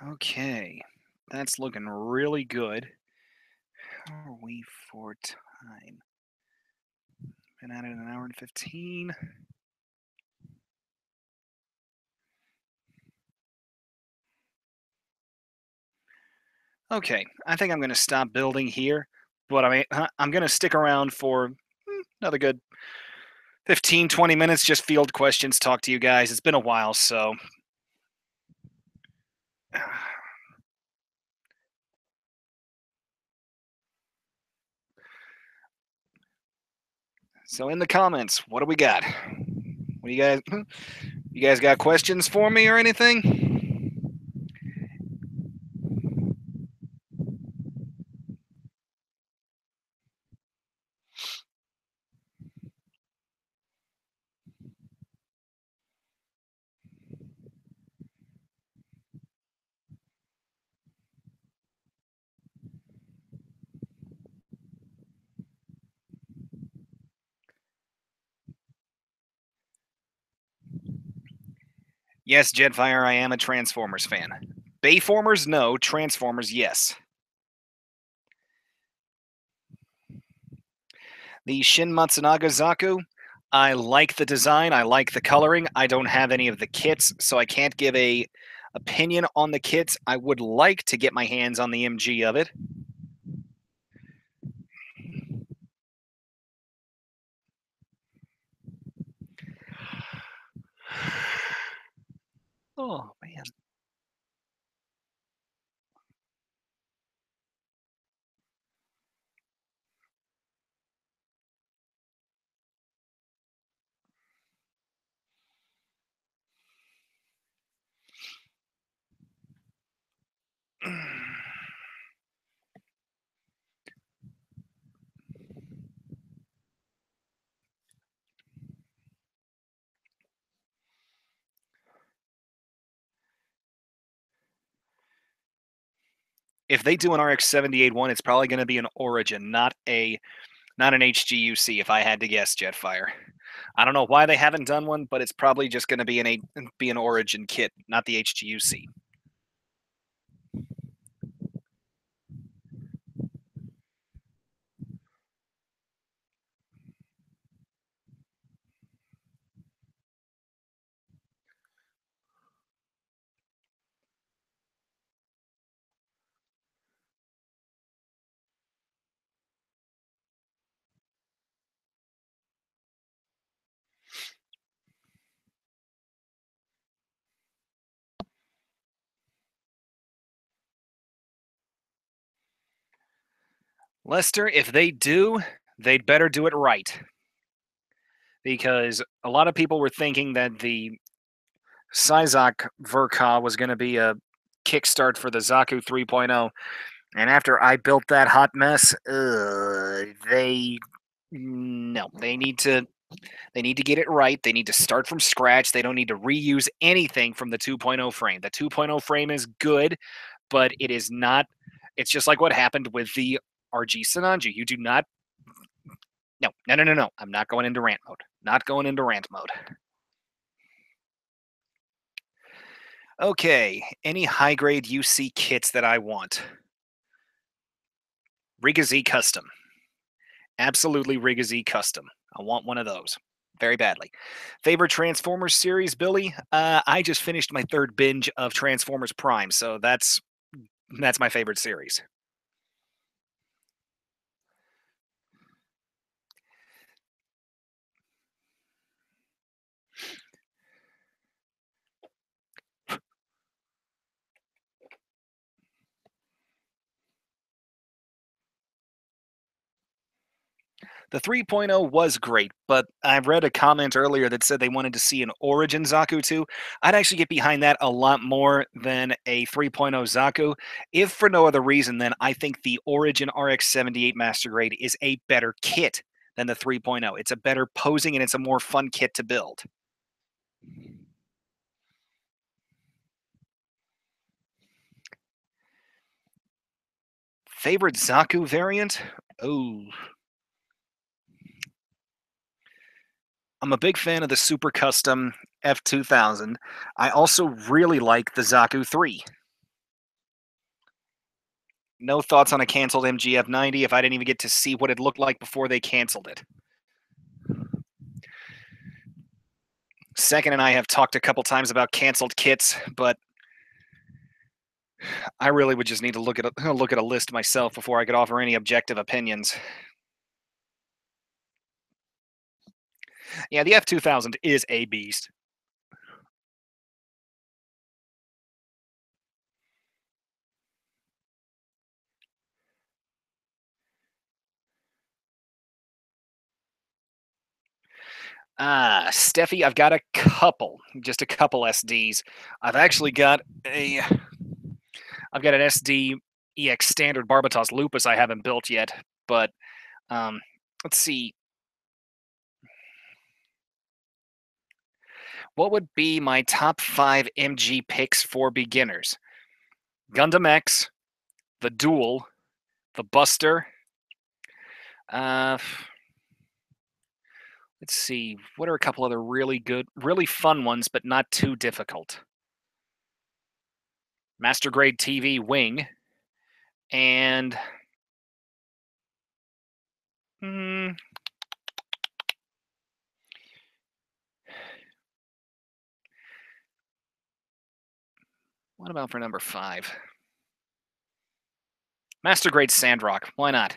Okay, that's looking really good. How are we for time? Been at it an hour and 15. Okay, I think I'm going to stop building here, but I'm going to stick around for another good 15, 20 minutes, just field questions, talk to you guys. It's been a while, so. So in the comments, what do we got? What do you guys got questions for me or anything? Yes, Jetfire, I am a Transformers fan. Bayformers, no. Transformers, yes. The Shin Matsunaga Zaku, I like the design. I like the coloring. I don't have any of the kits, so I can't give a opinion on the kits. I would like to get my hands on the MG of it. Oh, man. If they do an RX-78 one, it's probably going to be an Origin, not an HGUC. If I had to guess, Jetfire. I don't know why they haven't done one, but it's probably just going to be an Origin kit, not the HGUC. Lester, if they do, they'd better do it right. Because a lot of people were thinking that the Sizok Verka was going to be a kickstart for the Zaku 3.0. And after I built that hot mess, they no, they need to get it right. They need to start from scratch. They don't need to reuse anything from the 2.0 frame. The 2.0 frame is good, but it is not. It's just like what happened with the RG Sananju. You do not. No, no, no, no, no. I'm not going into rant mode. Not going into rant mode. Okay, any high grade UC kits that I want? Riga Z Custom. Absolutely Riga Z Custom. I want one of those very badly. Favorite Transformers series, Billy? I just finished my third binge of Transformers Prime, so that's my favorite series. The 3.0 was great, but I read a comment earlier that said they wanted to see an Origin Zaku 2. I'd actually get behind that a lot more than a 3.0 Zaku. If for no other reason, then I think the Origin RX-78 Master Grade is a better kit than the 3.0. It's a better posing and it's a more fun kit to build. Favorite Zaku variant? Oh, I'm a big fan of the Super Custom F2000. I also really like the Zaku 3. No thoughts on a canceled MGF90 if I didn't even get to see what it looked like before they canceled it. Second and I have talked a couple times about canceled kits, but I really would just need to look at a list myself before I could offer any objective opinions. Yeah, the F2000 is a beast. Steffi, just a couple SDs. I've actually got I've got an SD EX standard Barbatos Lupus I haven't built yet, but um, let's see. What would be my top 5 MG picks for beginners? Gundam X, the Duel, the Buster. Uh, let's see. What are a couple other really good, really fun ones, but not too difficult? Master Grade TV Wing, and hmm, what about for number 5? Master Grade Sandrock. Why not?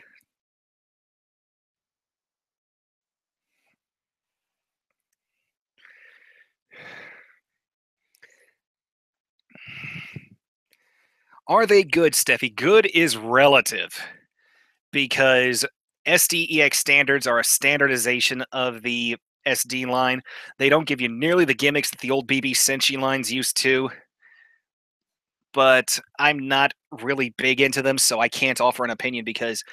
Are they good, Steffi? Good is relative because SDEX standards are a standardization of the SD line. They don't give you nearly the gimmicks that the old BB Senshi lines used to, but I'm not really big into them, so I can't offer an opinion because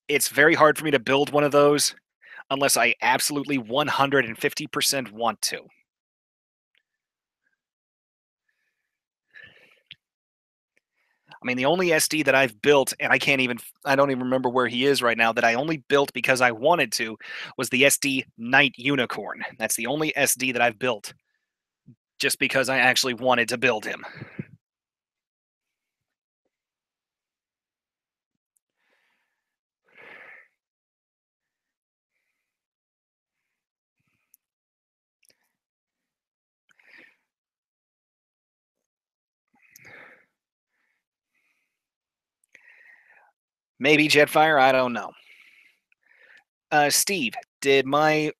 it's very hard for me to build one of those unless I absolutely 150% want to. I mean, the only SD that I've built, and I don't even remember where he is right now, that I only built because I wanted to, was the SD Knight Unicorn. That's the only SD that I've built just because I actually wanted to build him. Maybe Jetfire, I don't know. Steve, did I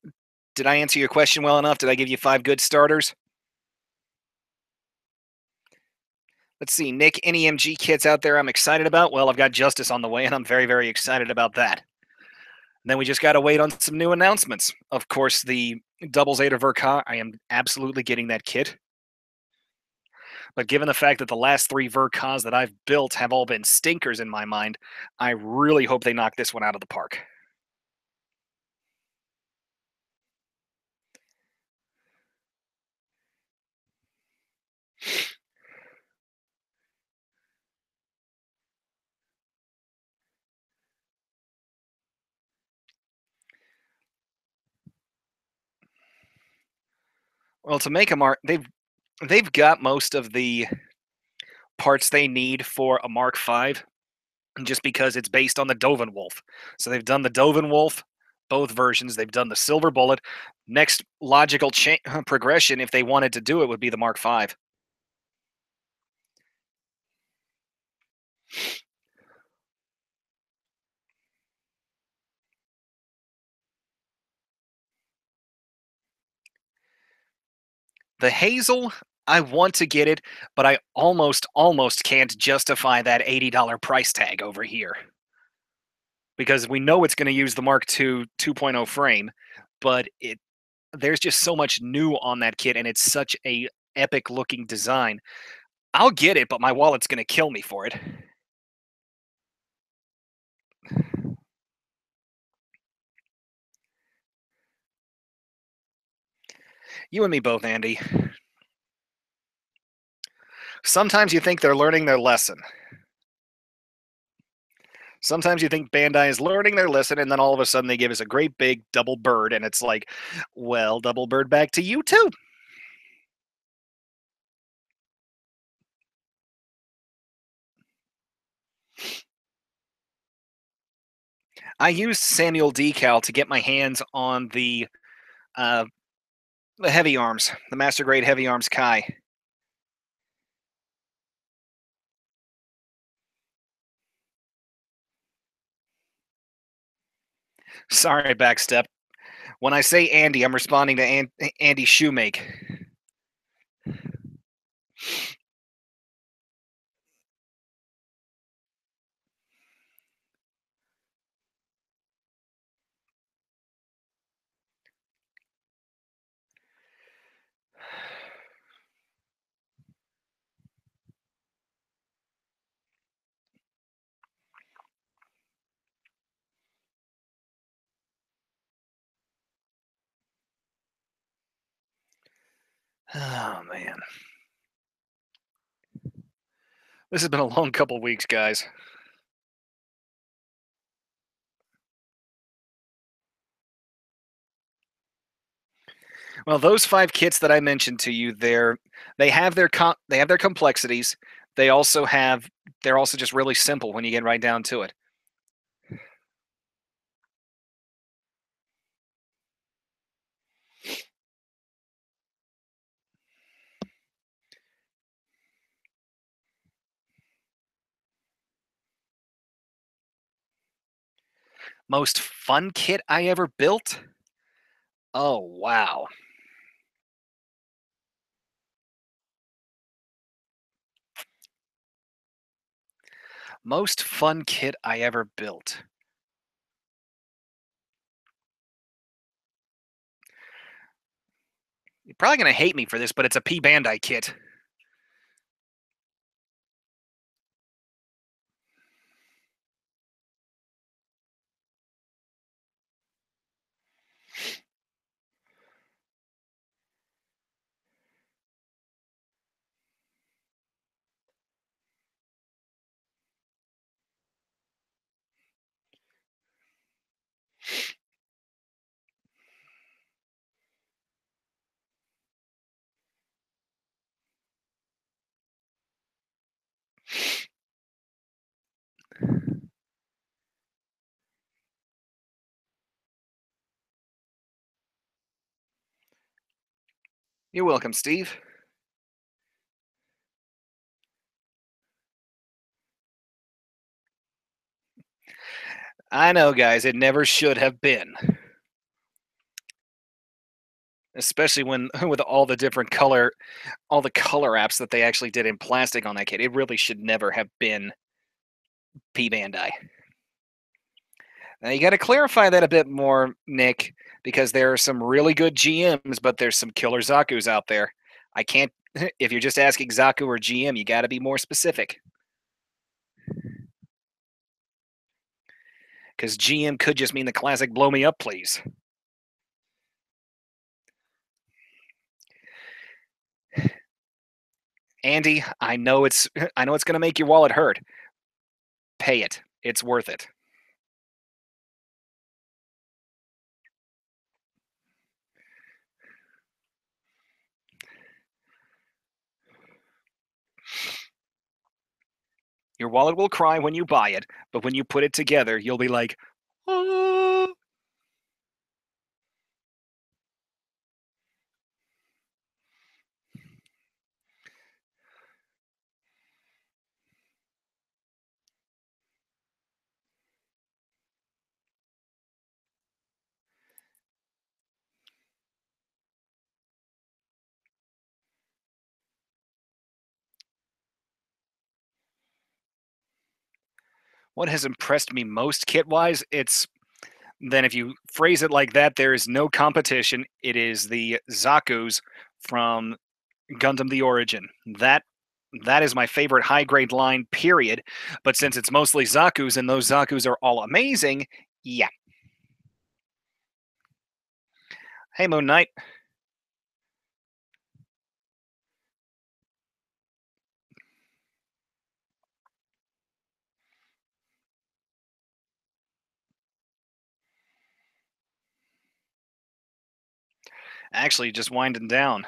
answer your question well enough? Did I give you 5 good starters? Let's see, Nick, any MG kits out there I'm excited about? Well, I've got Justice on the way, and I'm very, very excited about that. And then we just got to wait on some new announcements. Of course, the Double Zeta Verka, I am absolutely getting that kit. But given the fact that the last 3 Verkas that I've built have all been stinkers in my mind, I really hope they knock this one out of the park. Well, to make a Mark, they've got most of the parts they need for a Mark V, just because it's based on the Dovin Wolf. So they've done the Dovin Wolf, both versions. They've done the Silver Bullet. Next logical progression, if they wanted to do it, would be the Mark V. The Hazel, I want to get it, but I almost can't justify that $80 price tag over here because we know it's going to use the Mark II 2.0 frame, but there's just so much new on that kit, and it's such a epic looking design. I'll get it, but my wallet's going to kill me for it. You and me both, Andy. Sometimes you think they're learning their lesson. Sometimes you think Bandai is learning their lesson, and then all of a sudden they give us a great big double bird, and it's like, well, double bird back to you too. I used Samuel Decal to get my hands on uh, the heavy arms, the Master Grade Heavy Arms Kai. Sorry, backstep. When I say Andy, I'm responding to Andy Shoemake. Oh man, this has been a long couple weeks, guys. Well, those 5 kits that I mentioned to you, they have they have their complexities. They're also just really simple when you get right down to it. Most fun kit I ever built? Oh wow. Most fun kit I ever built. You're probably gonna hate me for this, but it's a P Bandai kit. You're welcome, Steve. I know, guys, it never should have been. Especially when with all the color apps that they actually did in plastic on that kit. It really should never have been P Bandai. Now you got to clarify that a bit more, Nick, because there are some really good GMs, but there's some killer Zaku's out there. I can't. If you're just asking Zaku or GM, you got to be more specific. Because GM could just mean the classic "blow me up, please." Andy, I know it's going to make your wallet hurt. Pay it. It's worth it. Your wallet will cry when you buy it, but when you put it together, you'll be like, "Ah." What has impressed me most kit wise? It's then if you phrase it like that, there is no competition. It is the Zaku's from Gundam the Origin. That is my favorite high grade line, period. But since it's mostly Zaku's and those Zaku's are all amazing, yeah. Hey, Moon Knight. Actually, just winding down.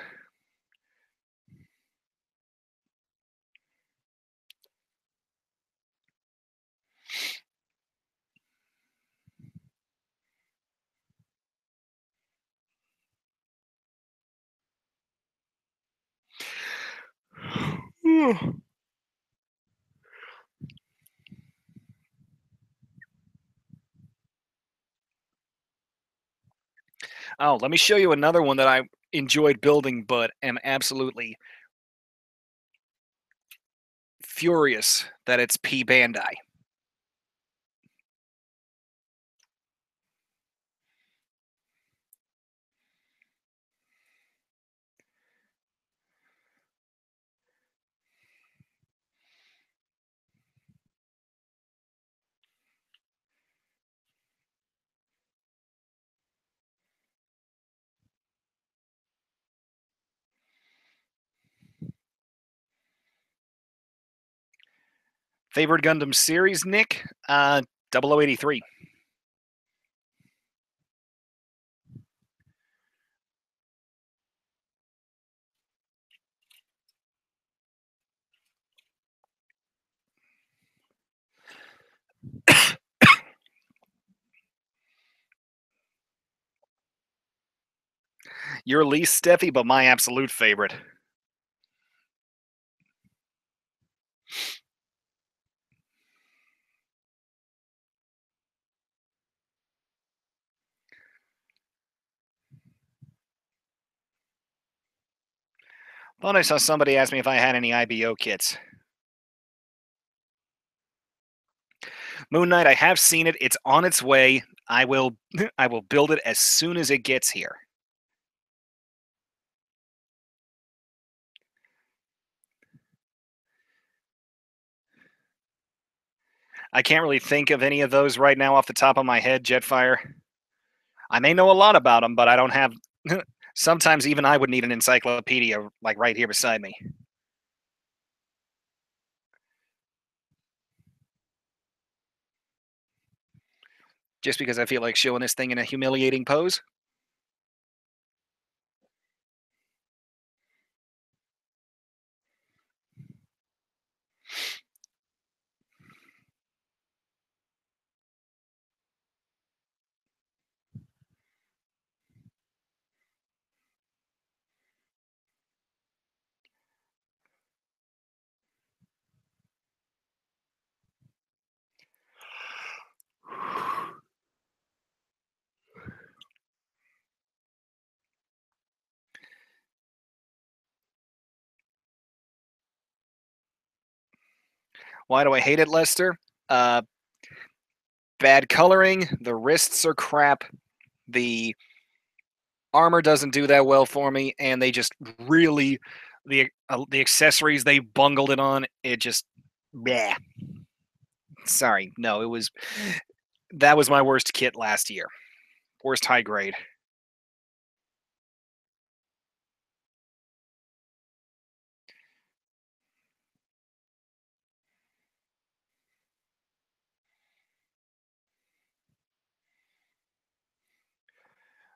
Oh, let me show you another one that I enjoyed building, but am absolutely furious that it's P Bandai. Favorite Gundam series, Nick? 0083. Your least Steffi, but my absolute favorite. Thought I saw somebody ask me if I had any IBO kits. Moon Knight, I have seen it. It's on its way. I will I will build it as soon as it gets here. I can't really think of any of those right now off the top of my head, Jetfire. I may know a lot about them, but I don't have. Sometimes even I would need an encyclopedia like right here beside me. Just because I feel like showing this thing in a humiliating pose. Why do I hate it, Lester? Uh, Bad coloring. The wrists are crap. The armor doesn't do that well for me, and they just really the accessories they bungled it on. It just, yeah. Sorry, no, it was that was my worst kit last year. Worst high grade.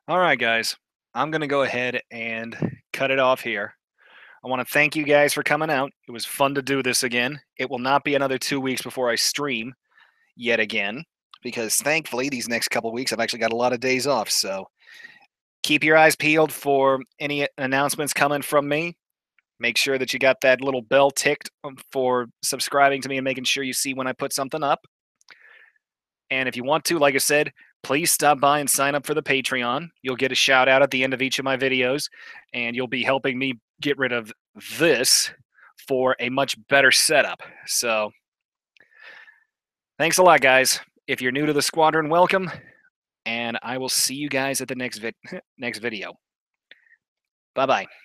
All right, guys, I'm gonna go ahead and cut it off here. I want to thank you guys for coming out. It was fun to do this again. It will not be another 2 weeks before I stream yet again, because thankfully these next couple weeks I've actually got a lot of days off. So keep your eyes peeled for any announcements coming from me. Make sure that you got that little bell ticked for subscribing to me and making sure you see when I put something up. And if you want to, like I said, please stop by and sign up for the Patreon. You'll get a shout out at the end of each of my videos, and you'll be helping me get rid of this for a much better setup. So, thanks a lot, guys. If you're new to the squadron, welcome, and I will see you guys at the next next video. Bye bye.